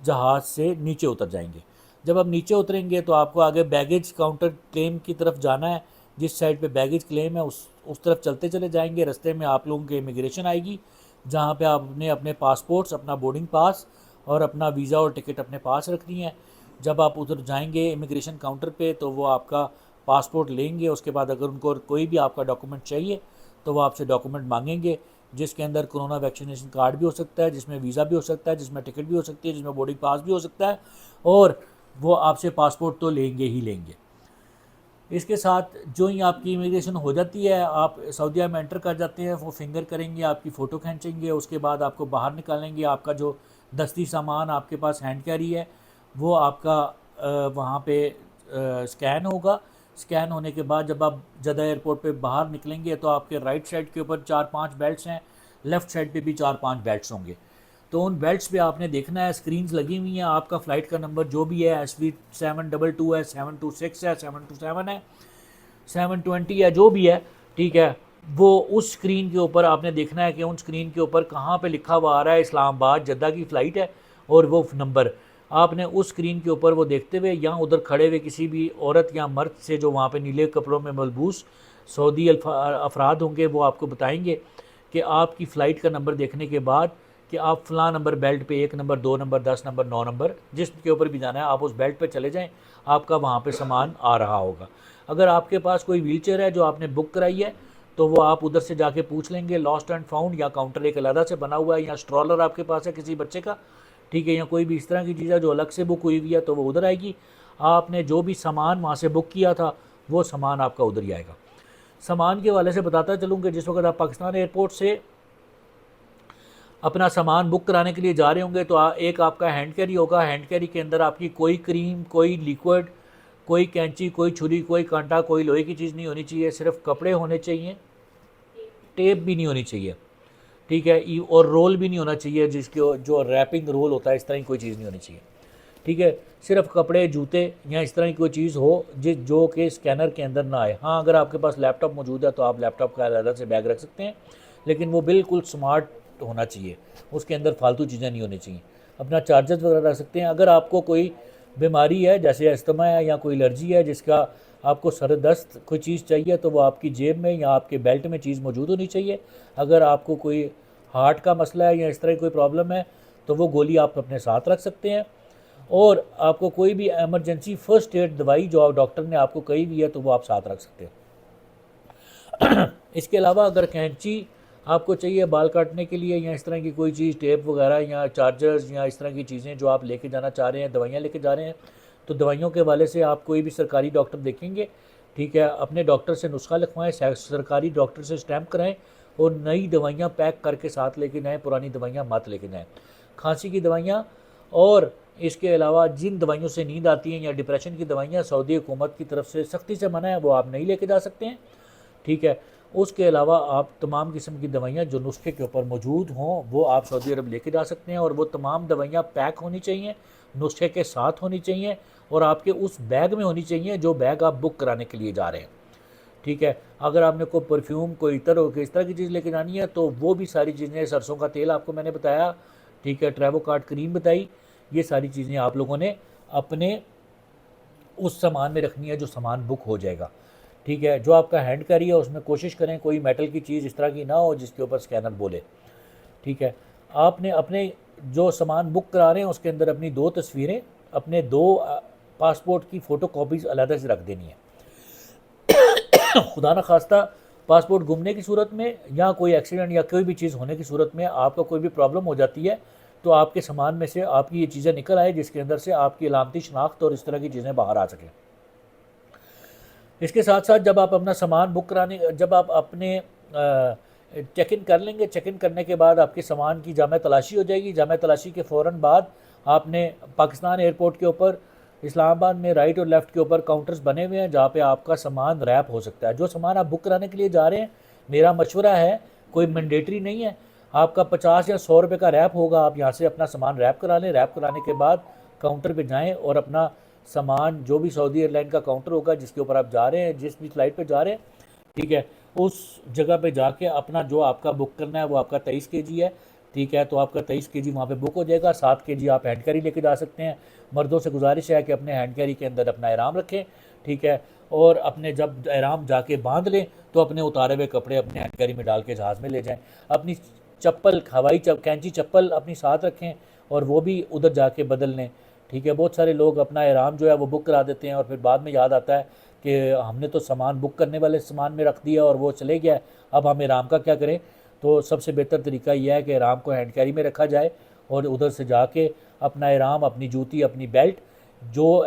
Speaker 1: جہاز سے نیچے اتر جائیں گے۔ جب آپ نیچے اتریں گے تو آپ کو آگے بیگیج کاؤنٹر کلیم کی طرف جانا ہے، جس سائڈ پہ بیگیج کلیم ہے اس طرف چلتے چلے جائیں گے۔ رستے میں آپ لوگوں کے امیگریشن آئے گی جہاں پہ آپ نے اپنے پاسپورٹس، اپنا بورڈنگ پاس اور اپنا ویزا اور ٹکٹ اپنے پاس رکھنی ہے۔ جب آپ ادھر جائیں گے امیگریشن کاؤنٹر پہ تو وہ آپ کا پاسپورٹ لیں گے، اس کے بعد اگر ان کو کوئی بھی آپ کا ڈاکومنٹ چاہیے تو وہ آپ سے ڈاکومنٹ مانگیں گے، جس کے اندر کرونا ویکسینیشن کارڈ بھی ہو سکتا ہے، جس میں ویزا بھی ہو سکتا ہے، جس میں ٹکٹ بھی ہو سکتی ہے، جس میں بورڈنگ پاس بھی ہو سکتا ہے، اور وہ آپ سے پاسپورٹ تو لیں گے ہی لیں گے۔ اس کے ساتھ جو ہی آپ کی امیگریشن ہو جاتی ہے، آپ سعودیہ میں انٹر کر جاتے ہیں، وہ فنگر کریں گے، آپ کی فوٹو کھینچیں گے، اس کے بعد آپ کو باہر نکالیں گے۔ آپ کا جو دستی سامان آپ کے پاس ہینڈ کیری ہے وہ آپ کا وہاں پہ سکین ہوگا۔ سکین ہونے کے بعد جب آپ جدہ ایئرپورٹ پہ باہر نکلیں گے تو آپ کے رائٹ سائڈ کے اوپر 4-5 بیلٹس ہیں، لیفٹ سائڈ پہ بھی 4-5 بیلٹس ہوں گے۔ تو ان بیلٹس پہ آپ نے دیکھنا ہے، اسکرینز لگی ہوئی ہیں، آپ کا فلائٹ کا نمبر جو بھی ہے SV722 ہے، 726 ہے، 727 ہے، 720 ہے، جو بھی ہے، ٹھیک ہے، وہ اس اسکرین کے اوپر آپ نے دیکھنا ہے کہ ان اسکرین کے اوپر کہاں پہ لکھا ہوا آ رہا ہے اسلام آباد جدہ کی فلائٹ ہے، اور وہ نمبر آپ نے اس اسکرین کے اوپر وہ دیکھتے ہوئے یا ادھر کھڑے ہوئے کسی بھی عورت یا مرد سے جو وہاں پہ نیلے کپڑوں میں ملبوس سعودی افراد ہوں گے وہ آپ کو بتائیں گے کہ آپ کی فلائٹ کا نمبر دیکھنے کے بعد کہ آپ فلاں نمبر بیلٹ پہ 1 نمبر 2 نمبر 10 نمبر 9 نمبر جس کے اوپر بھی جانا ہے آپ اس بیلٹ پہ چلے جائیں، آپ کا وہاں پہ سامان آ رہا ہوگا۔ اگر آپ کے پاس کوئی ویل چیئر ہے جو آپ نے بک کرائی ہے تو وہ آپ ادھر سے جا کے پوچھ لیں گے، لاسٹ اینڈ فاؤنڈ یا کاؤنٹر ایک علیحدہ سے بنا ہوا ہے، یا اسٹرالر آپ کے پاس ہے کسی بچے کا، ٹھیک ہے، یا کوئی بھی اس طرح کی چیز ہے جو الگ سے بک ہوئی ہوئی ہے تو وہ ادھر آئے گی. آپ نے جو بھی سامان وہاں سے بک کیا تھا وہ سامان آپ کا ادھر ہی آئے گا. سامان کے حوالے سے بتاتا چلوں کہ جس وقت آپ پاکستان ایئرپورٹ سے اپنا سامان بک کرانے کے لیے جا رہے ہوں گے تو ایک آپ کا ہینڈ کیری ہوگا. ہینڈ کیری کے اندر آپ کی کوئی کریم، کوئی لیکوڈ، کوئی کینچی، کوئی چھری، کوئی کانٹا، کوئی لوہے کی چیز نہیں ہونی چاہیے. صرف کپڑے ہونے چاہیے، ٹیپ بھی نہیں ہونی چاہیے. ٹھیک ہے، اور رول بھی نہیں ہونا چاہیے، جس کے جو ریپنگ رول ہوتا ہے اس طرح کی کوئی چیز نہیں ہونی چاہیے. ٹھیک ہے، صرف کپڑے، جوتے یا اس طرح کی کوئی چیز ہو جو کہ اسکینر کے اندر نہ آئے. ہاں اگر آپ کے پاس لیپ ٹاپ موجود ہے تو آپ لیپ ٹاپ کا علیحدہ سے بیگ رکھ سکتے ہیں، لیکن وہ بالکل سمارٹ ہونا چاہیے، اس کے اندر فالتو چیزیں نہیں ہونی چاہیے. اپنا چارجر وغیرہ رکھ سکتے ہیں. اگر آپ کو کوئی بیماری ہے جیسے استما ہے یا کوئی الرجی ہے جس کا آپ کو سر دست کوئی چیز چاہیے تو وہ آپ کی جیب میں یا آپ کے بیلٹ میں چیز موجود ہونی چاہیے. اگر آپ کو کوئی ہارٹ کا مسئلہ ہے یا اس طرح کی کوئی پرابلم ہے تو وہ گولی آپ اپنے ساتھ رکھ سکتے ہیں. اور آپ کو کوئی بھی ایمرجنسی فرسٹ ایڈ دوائی جو ڈاکٹر نے آپ کو کہی ہوئی ہے تو وہ آپ ساتھ رکھ سکتے ہیں. اس کے علاوہ اگر کینچی آپ کو چاہیے بال کاٹنے کے لیے یا اس طرح کی کوئی چیز، ٹیپ وغیرہ یا چارجرز یا اس طرح کی چیزیں جو آپ لے کے جانا چاہ رہے ہیں، دوائیاں لے کے جا رہے ہیں، تو دوائیوں کے حوالے سے آپ کوئی بھی سرکاری ڈاکٹر دیکھیں گے. ٹھیک ہے، اپنے ڈاکٹر سے نسخہ لکھوائیں، سرکاری ڈاکٹر سے اسٹیمپ کرائیں اور نئی دوائیاں پیک کر کے ساتھ لے کے جائیں، پرانی دوائیاں مت لے کے جائیں. کھانسی کی دوائیاں اور اس کے علاوہ جن دوائیوں سے نیند آتی ہیں یا ڈپریشن کی دوائیاں سعودی حکومت کی طرف سے سختی سے منع ہے، وہ آپ نہیں لے کے جا سکتے ہیں. ٹھیک ہے، اس کے علاوہ آپ تمام قسم کی دوائیاں جو نسخے کے اوپر موجود ہوں وہ آپ سعودی عرب لے کے جا سکتے ہیں، اور وہ تمام دوائیاں پیک ہونی چاہیے، نسخے کے ساتھ ہونی چاہیے، اور آپ کے اس بیگ میں ہونی چاہیے جو بیگ آپ بک کرانے کے لیے جا رہے ہیں. ٹھیک ہے، اگر آپ نے کوئی پرفیوم، کوئی عطر ہو کہ اس طرح کی چیز لے کے جانی ہے تو وہ بھی ساری چیزیں، سرسوں کا تیل آپ کو میں نے بتایا، ٹھیک ہے، ٹریوو کارٹ کریم بتائی، یہ ساری چیزیں آپ لوگوں نے اپنے اس سامان میں رکھنی ہے جو سامان بک ہو جائے گا. ٹھیک ہے، جو آپ کا ہینڈ کیری ہے اس میں کوشش کریں کوئی میٹل کی چیز اس طرح کی نہ ہو جس کے اوپر اسکینر بولے. ٹھیک ہے، آپ نے اپنے جو سامان بک کرا رہے ہیں اس کے اندر اپنی 2 تصویریں، اپنے 2 پاسپورٹ کی فوٹو کاپیز علیحدہ سے رکھ دینی ہے. خدا نہ خواستہ پاسپورٹ گمنے کی صورت میں یا کوئی ایکسیڈنٹ یا کوئی بھی چیز ہونے کی صورت میں آپ کا کوئی بھی پرابلم ہو جاتی ہے تو آپ کے سامان میں سے آپ کی یہ چیزیں نکل آئے جس کے اندر سے آپ کی علامتی شناخت اور اس طرح کی چیزیں باہر آ سکیں. اس کے ساتھ ساتھ جب آپ اپنا سامان بک کرانے، جب آپ اپنے چیک ان کر لیں گے، چیک ان کرنے کے بعد آپ کے سامان کی جامع تلاشی ہو جائے گی. جامع تلاشی کے فوراً بعد آپ نے پاکستان ایئرپورٹ کے اوپر اسلام آباد میں رائٹ اور لیفٹ کے اوپر کاؤنٹرز بنے ہوئے ہیں جہاں پہ آپ کا سامان ریپ ہو سکتا ہے. جو سامان آپ بک کرانے کے لیے جا رہے ہیں، میرا مشورہ ہے، کوئی مینڈیٹری نہیں ہے، آپ کا 50 یا 100 روپے کا ریپ ہوگا، آپ یہاں سے اپنا سامان ریپ کرا لیں. ریپ کرانے کے بعد کاؤنٹر پہ جائیں اور اپنا سامان جو بھی سعودی ایئر لائن کا کاؤنٹر ہوگا جس کے اوپر آپ جا رہے ہیں، جس بھی فلائٹ پہ جا رہے ہیں، ٹھیک ہے، اس جگہ پہ جا کے اپنا جو آپ کا بک کرنا ہے وہ آپ کا 23 kg ہے. ٹھیک ہے، تو آپ کا 23 kg وہاں پہ بک ہو جائے گا. 7 kg آپ ہینڈ کیری لے کے جا سکتے ہیں. مردوں سے گزارش ہے کہ اپنے ہینڈ کیری کے اندر اپنا احرام رکھیں. ٹھیک ہے، اور اپنے جب احرام جا کے باندھ لیں تو اپنے اتارے ہوئے کپڑے اپنے ہینڈ کیری میں ڈال کے جہاز میں لے جائیں. اپنی چپل، ہوائی کینچی چپل اپنی ساتھ رکھیں اور وہ بھی ادھر جا کے بدل لیں. ٹھیک ہے، بہت سارے لوگ اپنا احرام جو ہے وہ بک کرا دیتے ہیں اور پھر بعد میں یاد آتا ہے کہ ہم نے تو سامان بک کرنے والے سامان میں رکھ دیا اور وہ چلے گیا، اب ہم احرام کا کیا کریں. تو سب سے بہتر طریقہ یہ ہے کہ احرام کو ہینڈ کیری میں رکھا جائے اور ادھر سے جا کے اپنا احرام، اپنی جوتی، اپنی بیلٹ، جو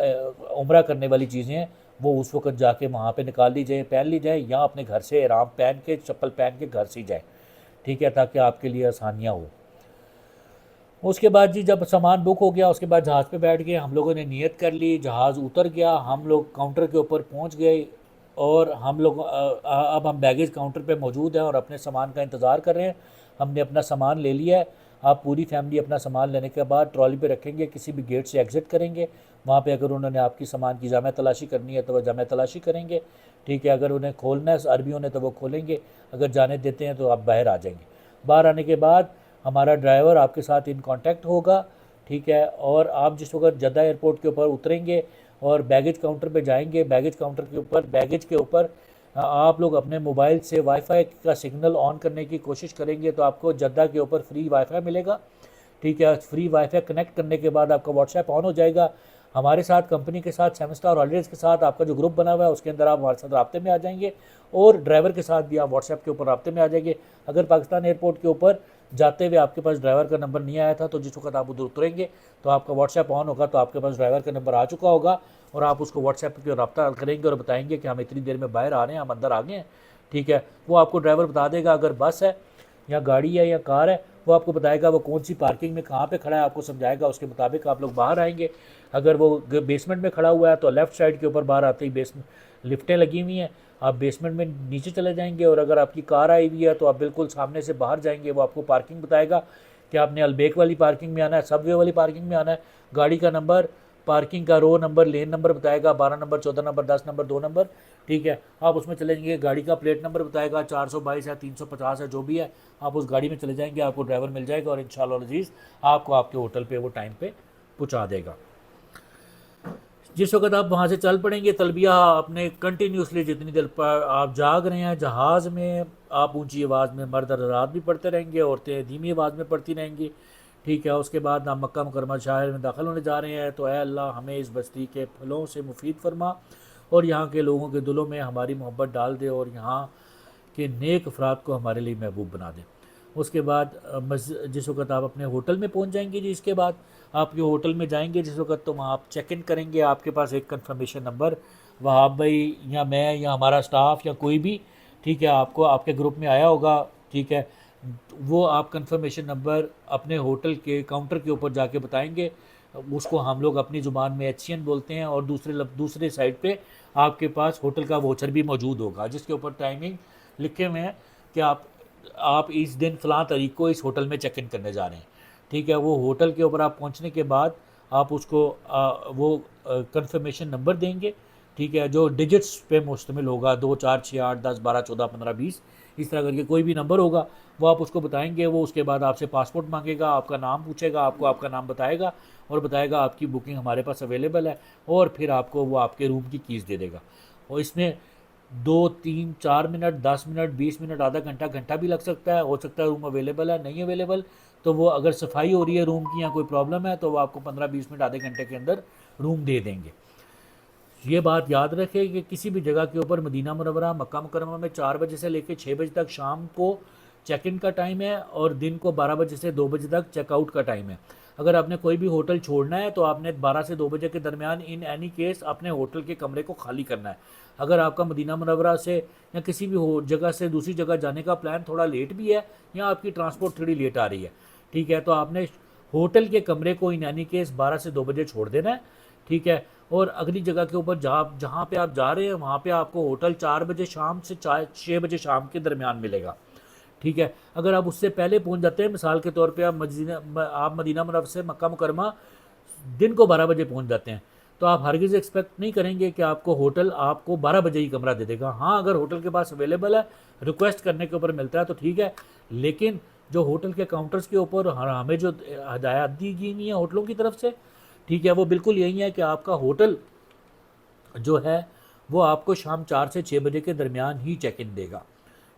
Speaker 1: عمرہ کرنے والی چیزیں ہیں وہ اس وقت جا کے وہاں پہ نکال لی جائیں، پہن لی جائیں، یا اپنے گھر سے احرام پہن کے، چپل پہن کے گھر سے جائیں. ٹھیک ہے، تاکہ آپ کے لیے آسانیاں ہو. اس کے بعد جی جب سامان بک ہو گیا اس کے بعد جہاز پہ بیٹھ گئے، ہم لوگوں نے نیت کر لی، جہاز اتر گیا، ہم لوگ کاؤنٹر کے اوپر پہنچ گئے اور ہم لوگ اب ہم بیگیج کاؤنٹر پہ موجود ہیں اور اپنے سامان کا انتظار کر رہے ہیں. ہم نے اپنا سامان لے لیا ہے. آپ پوری فیملی اپنا سامان لینے کے بعد ٹرالی پہ رکھیں گے، کسی بھی گیٹ سے ایگزٹ کریں گے. وہاں پہ اگر انہوں نے آپ کی سامان کی جامع تلاشی کرنی ہے تو وہ جامع تلاشی کریں گے. ٹھیک ہے، اگر انہیں کھولنا ہے عربیوں نے تو وہ کھولیں گے، اگر جانے دیتے ہیں تو آپ باہر آ جائیں گے. باہر آنے کے بعد ہمارا ڈرائیور آپ کے ساتھ ان کانٹیکٹ ہوگا. ٹھیک ہے، اور آپ جس وقت جدہ ایئرپورٹ کے اوپر اتریں گے اور بیگیج کاؤنٹر پہ جائیں گے، بیگیج کاؤنٹر کے اوپر بیگیج کے اوپر آپ لوگ اپنے موبائل سے وائی فائی کا سگنل آن کرنے کی کوشش کریں گے تو آپ کو جدہ کے اوپر فری وائی فائی ملے گا. ٹھیک ہے، فری وائی فائی کنیکٹ کرنے کے بعد آپ کا واٹس ایپ آن ہو جائے گا. ہمارے ساتھ کمپنی کے ساتھ 7 اسٹار ہالیڈیز کے ساتھ آپ کا جو گروپ بنا ہوا ہے اس کے اندر آپ ہمارے ساتھ رابطے میں آ جائیں گے، اور ڈرائیور کے ساتھ بھی آپ واٹس ایپ کے اوپر رابطے میں آ جائیں گے. اگر پاکستان ایئرپورٹ کے اوپر جاتے ہوئے آپ کے پاس ڈرائیور کا نمبر نہیں آیا تھا تو جس وقت آپ ادھر اتریں گے تو آپ کا واٹس ایپ آن ہوگا تو آپ کے پاس ڈرائیور کا نمبر آ چکا ہوگا اور آپ اس کو واٹس ایپ پہ رابطہ کریں گے اور بتائیں گے کہ ہم اتنی دیر میں باہر آ رہے ہیں، ہم اندر آ گئے ہیں، ٹھیک ہے. وہ آپ کو ڈرائیور بتا دے گا. اگر بس ہے یا گاڑی ہے یا کار ہے وہ آپ کو بتائے گا وہ کون سی پارکنگ میں کہاں پہ کھڑا ہے، آپ کو سمجھائے گا، اس کے مطابق آپ لوگ باہر آئیں گے. اگر وہ بیسمنٹ میں کھڑا ہوا ہے تو لیفٹ سائڈ کے اوپر باہر آتے ہی لفٹیں لگی ہوئی ہیں، آپ بیسمنٹ میں نیچے چلے جائیں گے. اور اگر آپ کی کار آئی ہوئی ہے تو آپ بالکل سامنے سے باہر جائیں گے، وہ آپ کو پارکنگ بتائے گا کہ آپ نے البیک والی پارکنگ میں آنا ہے، سب وے والی پارکنگ میں آنا ہے. گاڑی کا نمبر، پارکنگ کا رو نمبر، لین نمبر بتائے گا، 12 نمبر، 14 نمبر، 10 نمبر، 2 نمبر، ٹھیک ہے. آپ اس میں چلیں گے. گاڑی کا پلیٹ نمبر بتائے گا، 422 ہے، 350 ہے، جو بھی ہے آپ اس گاڑی میں چلے جائیں گے، آپ کو ڈرائیور مل جائے گا اور انشاءاللہ العزیز آپ کو آپ کے ہوٹل پہ وہ ٹائم پہ پہنچا دے گا. جس وقت آپ وہاں سے چل پڑیں گے تلبیہ اپنے کنٹینیوسلی جتنی دیر پر آپ جاگ رہے ہیں جہاز میں آپ اونچی آواز میں مرد حضرات بھی پڑھتے رہیں گے، عورتیں دھیمی آواز میں پڑھتی رہیں گی، ٹھیک ہے. اس کے بعد آپ مکہ مکرمہ شہر میں داخل ہونے جا رہے ہیں تو اے اللہ ہمیں اس بستی کے پھلوں سے مفید فرما اور یہاں کے لوگوں کے دلوں میں ہماری محبت ڈال دے اور یہاں کے نیک افراد کو ہمارے لیے محبوب بنا دیں. اس کے بعد جس وقت آپ اپنے ہوٹل میں پہنچ جائیں گے، اس کے بعد آپ کے ہوٹل میں جائیں گے جس وقت تو وہاں آپ چیک ان کریں گے. آپ کے پاس ایک کنفرمیشن نمبر وہاں بھائی یا میں یا ہمارا اسٹاف یا کوئی بھی، ٹھیک ہے، آپ کو آپ کے گروپ میں آیا ہوگا، ٹھیک ہے. وہ آپ کنفرمیشن نمبر اپنے ہوٹل کے کاؤنٹر کے اوپر جا کے بتائیں گے. اس کو ہم لوگ اپنی زبان میں HCN بولتے ہیں. اور دوسرے سائڈ پہ آپ کے پاس ہوٹل کا ووچر بھی موجود ہوگا جس کے اوپر ٹائمنگ لکھے ہوئے ہیں کہ آپ اس دن فلاں تاریخ کو اس ہوٹل میں چیک ان کرنے جا رہے ہیں، ٹھیک ہے. وہ ہوٹل کے اوپر آپ پہنچنے کے بعد آپ اس کو وہ کنفرمیشن نمبر دیں گے، ٹھیک ہے، جو ڈیجٹس پہ مشتمل ہوگا، 2 4 6 8 10 12 14 15 20 اس طرح کر کے کوئی بھی نمبر ہوگا وہ آپ اس کو بتائیں گے. وہ اس کے بعد آپ سے پاسپورٹ مانگے گا، آپ کا نام پوچھے گا، آپ کو آپ کا نام بتائے گا اور بتائے گا آپ کی بکنگ ہمارے پاس اویلیبل ہے اور پھر آپ کو وہ آپ کے روم کی کیز دے دے گا. اور اس میں 2 3 4 منٹ 10 منٹ 20 منٹ آدھا گھنٹہ گھنٹہ بھی لگ سکتا ہے. ہو سکتا ہے روم اویلیبل ہے، نہیں اویلیبل تو وہ اگر صفائی ہو رہی ہے روم کی یا کوئی پرابلم ہے تو وہ آپ کو 15 20 منٹ آدھے گھنٹے کے اندر روم دے دیں گے. یہ بات یاد رکھے کہ کسی بھی جگہ کے اوپر مدینہ منورہ مکہ مکرمہ میں 4 بجے سے لے کے 6 بجے تک شام کو چیک ان کا ٹائم ہے اور دن کو 12 بجے سے 2 بجے تک چیک آؤٹ کا ٹائم ہے. اگر آپ نے کوئی بھی ہوٹل چھوڑنا ہے تو آپ نے 12 سے 2 بجے کے درمیان ان اینی کیس اپنے ہوٹل کے کمرے کو خالی کرنا ہے. اگر آپ کا مدینہ منورہ سے یا کسی بھی جگہ سے دوسری جگہ جانے کا پلان تھوڑا لیٹ بھی ہے یا آپ کی ٹرانسپورٹ تھوڑی لیٹ آ رہی ہے، ٹھیک ہے، تو آپ نے ہوٹل کے کمرے کو ان اینی کیس 12 سے 2 بجے چھوڑ دینا ہے، ٹھیک ہے. اور اگلی جگہ کے اوپر جہاں پہ آپ جا رہے ہیں وہاں پہ آپ کو ہوٹل 4 بجے شام سے 6 بجے شام کے درمیان ملے گا، ٹھیک ہے. اگر آپ اس سے پہلے پہنچ جاتے ہیں، مثال کے طور پہ آپ مدینہ منورہ سے مکہ مکرمہ دن کو 12 بجے پہنچ جاتے ہیں تو آپ ہرگز ایکسپیکٹ نہیں کریں گے کہ آپ کو ہوٹل آپ کو 12 بجے ہی کمرہ دے دے گا. ہاں اگر ہوٹل کے پاس اویلیبل ہے، ریکویسٹ کرنے کے اوپر ملتا ہے تو ٹھیک ہے، لیکن جو ہوٹل کے کاؤنٹرز کے اوپر ہمیں جو ہدایات دی گئی ہیں ہوٹلوں کی طرف سے، ٹھیک ہے، وہ بالکل یہی ہے کہ آپ کا ہوٹل جو ہے وہ آپ کو شام 4 سے 6 بجے کے درمیان ہی چیک ان دے گا،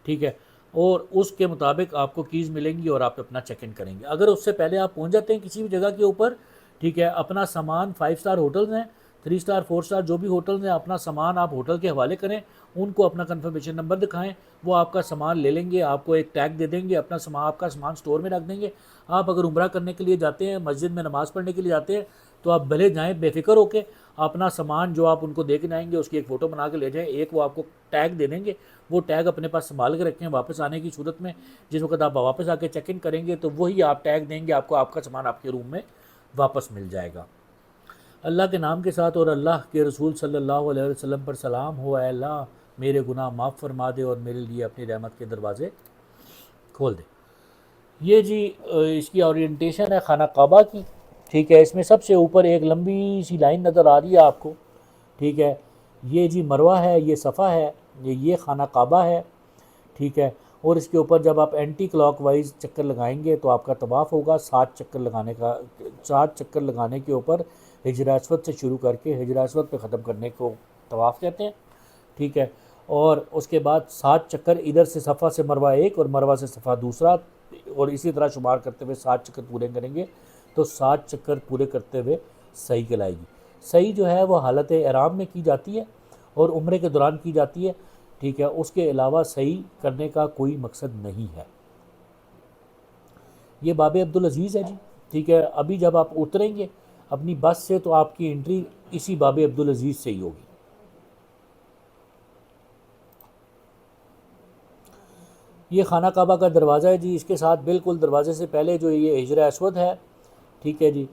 Speaker 1: ٹھیک ہے. اور اس کے مطابق آپ کو کیز ملیں گی اور آپ اپنا چیک ان کریں گے. اگر اس سے پہلے آپ پہنچ جاتے ہیں کسی بھی جگہ کے اوپر، ٹھیک ہے، اپنا سامان 5 اسٹار ہوٹلز ہیں، 3 اسٹار 4 اسٹار جو بھی ہوٹلز ہیں، اپنا سامان آپ ہوٹل کے حوالے کریں، ان کو اپنا کنفرمیشن نمبر دکھائیں، وہ آپ کا سامان لے لیں گے، آپ کو ایک ٹیگ دے دیں گے، اپنا سامان آپ کا سامان سٹور میں رکھ دیں گے. آپ اگر عمرہ کرنے کے لیے جاتے ہیں، مسجد میں نماز پڑھنے کے لیے جاتے ہیں تو آپ بھلے جائیں بے فکر ہو کے، اپنا سامان جو آپ ان کو دے کے جائیں گے اس کی ایک فوٹو بنا کے لے جائیں. ایک وہ آپ کو ٹیگ دے دیں گے، وہ ٹیگ اپنے پاس سنبھال کے رکھیں. واپس آنے کی صورت میں جس وقت آپ واپس آ کے چیک ان کریں گے تو وہی آپ ٹیگ دیں گے، آپ کو آپ کا سامان آپ کے روم میں واپس مل جائے گا. اللہ کے نام کے ساتھ اور اللہ کے رسول صلی اللہ علیہ وسلم پر سلام ہو. اے اللہ میرے گناہ معاف فرما دے اور میرے لیے اپنی رحمت کے دروازے کھول دے. یہ جی اس کی اورینٹیشن ہے خانہ کعبہ کی، ٹھیک ہے. اس میں سب سے اوپر ایک لمبی سی لائن نظر آ رہی ہے آپ کو، ٹھیک ہے. یہ جی مروہ ہے، یہ صفا ہے، یہ خانہ کعبہ ہے، ٹھیک ہے. اور اس کے اوپر جب آپ اینٹی کلاک وائز چکر لگائیں گے تو آپ کا طواف ہوگا 7 چکر لگانے کے اوپر حجر اسود سے شروع کر کے حجر اسود پہ ختم کرنے کو طواف کہتے ہیں، ٹھیک ہے. اور اس کے بعد 7 چکر ادھر سے صفا سے مروہ ایک اور مروہ سے صفا دوسرا، اور اسی طرح شمار کرتے ہوئے 7 چکر پورے کریں گے تو 7 چکر پورے کرتے ہوئے صحیح کہلائے گی. صحیح جو ہے وہ حالت احرام میں کی جاتی ہے اور عمرے کے دوران کی جاتی ہے، ٹھیک ہے. اس کے علاوہ صحیح کرنے کا کوئی مقصد نہیں ہے. یہ باب عبدالعزیز ہے جی، ٹھیک ہے. ابھی جب آپ اتریں گے اپنی بس سے تو آپ کی انٹری اسی باب عبدالعزیز سے ہی ہوگی. یہ خانہ کعبہ کا دروازہ ہے جی، اس کے ساتھ بالکل دروازے سے پہلے جو یہ حجر اسود ہے، ٹھیک ہے جی.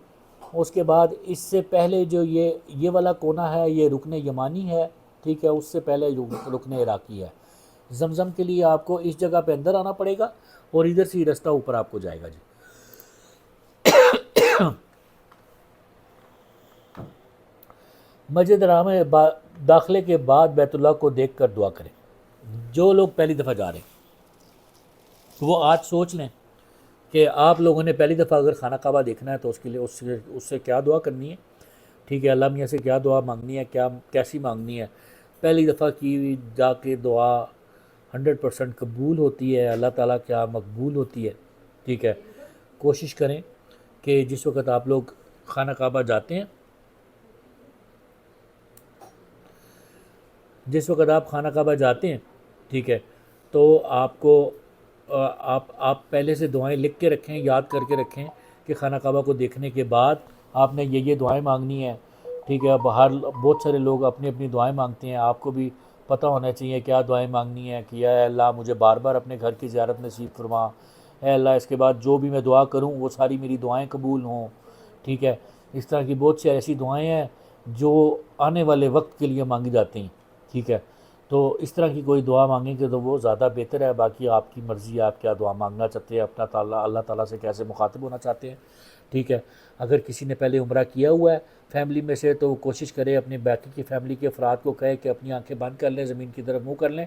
Speaker 1: اس کے بعد اس سے پہلے جو یہ والا کونا ہے یہ رکن یمانی ہے، ٹھیک ہے. اس سے پہلے رکن عراقی ہے. زمزم کے لیے آپ کو اس جگہ پہ اندر آنا پڑے گا اور ادھر سے ہی رستہ اوپر آپ کو جائے گا جی. مسجد حرام میں داخلے کے بعد بیت اللہ کو دیکھ کر دعا کریں. جو لوگ پہلی دفعہ جا رہے ہیں وہ آج سوچ لیں کہ آپ لوگوں نے پہلی دفعہ اگر خانہ کعبہ دیکھنا ہے تو اس کے لیے اس سے کیا دعا کرنی ہے، ٹھیک ہے. اللہ میاں سے کیا دعا مانگنی ہے، کیسی مانگنی ہے. پہلی دفعہ کی ہوئی جا کے دعا 100% قبول ہوتی ہے، اللہ تعالیٰ کیا مقبول ہوتی ہے، ٹھیک ہے. کوشش کریں کہ جس وقت آپ لوگ خانہ کعبہ جاتے ہیں، جس وقت آپ خانہ کعبہ جاتے ہیں، ٹھیک ہے، تو آپ کو آپ پہلے سے دعائیں لکھ کے رکھیں، یاد کر کے رکھیں کہ خانہ کعبہ کو دیکھنے کے بعد آپ نے یہ دعائیں مانگنی ہے، ٹھیک ہے. باہر بہت سارے لوگ اپنی اپنی دعائیں مانگتے ہیں، آپ کو بھی پتہ ہونا چاہیے کیا دعائیں مانگنی ہے کہ اے اللہ مجھے بار بار اپنے گھر کی زیارت نصیب فرما، اے اللہ اس کے بعد جو بھی میں دعا کروں وہ ساری میری دعائیں قبول ہوں، ٹھیک ہے. اس طرح کی بہت سی ایسی دعائیں ہیں جو آنے والے وقت کے لیے مانگی جاتی ہیں، ٹھیک ہے. تو اس طرح کی کوئی دعا مانگیں گے تو وہ زیادہ بہتر ہے. باقی آپ کی مرضی ہے، آپ کیا دعا مانگنا چاہتے ہیں، اللہ تعالیٰ سے کیسے مخاطب ہونا چاہتے ہیں، ٹھیک ہے. اگر کسی نے پہلے عمرہ کیا ہوا ہے فیملی میں سے تو وہ کوشش کرے اپنے باقی کی فیملی کے افراد کو کہے کہ اپنی آنکھیں بند کر لیں، زمین کی طرف منہ کر لیں،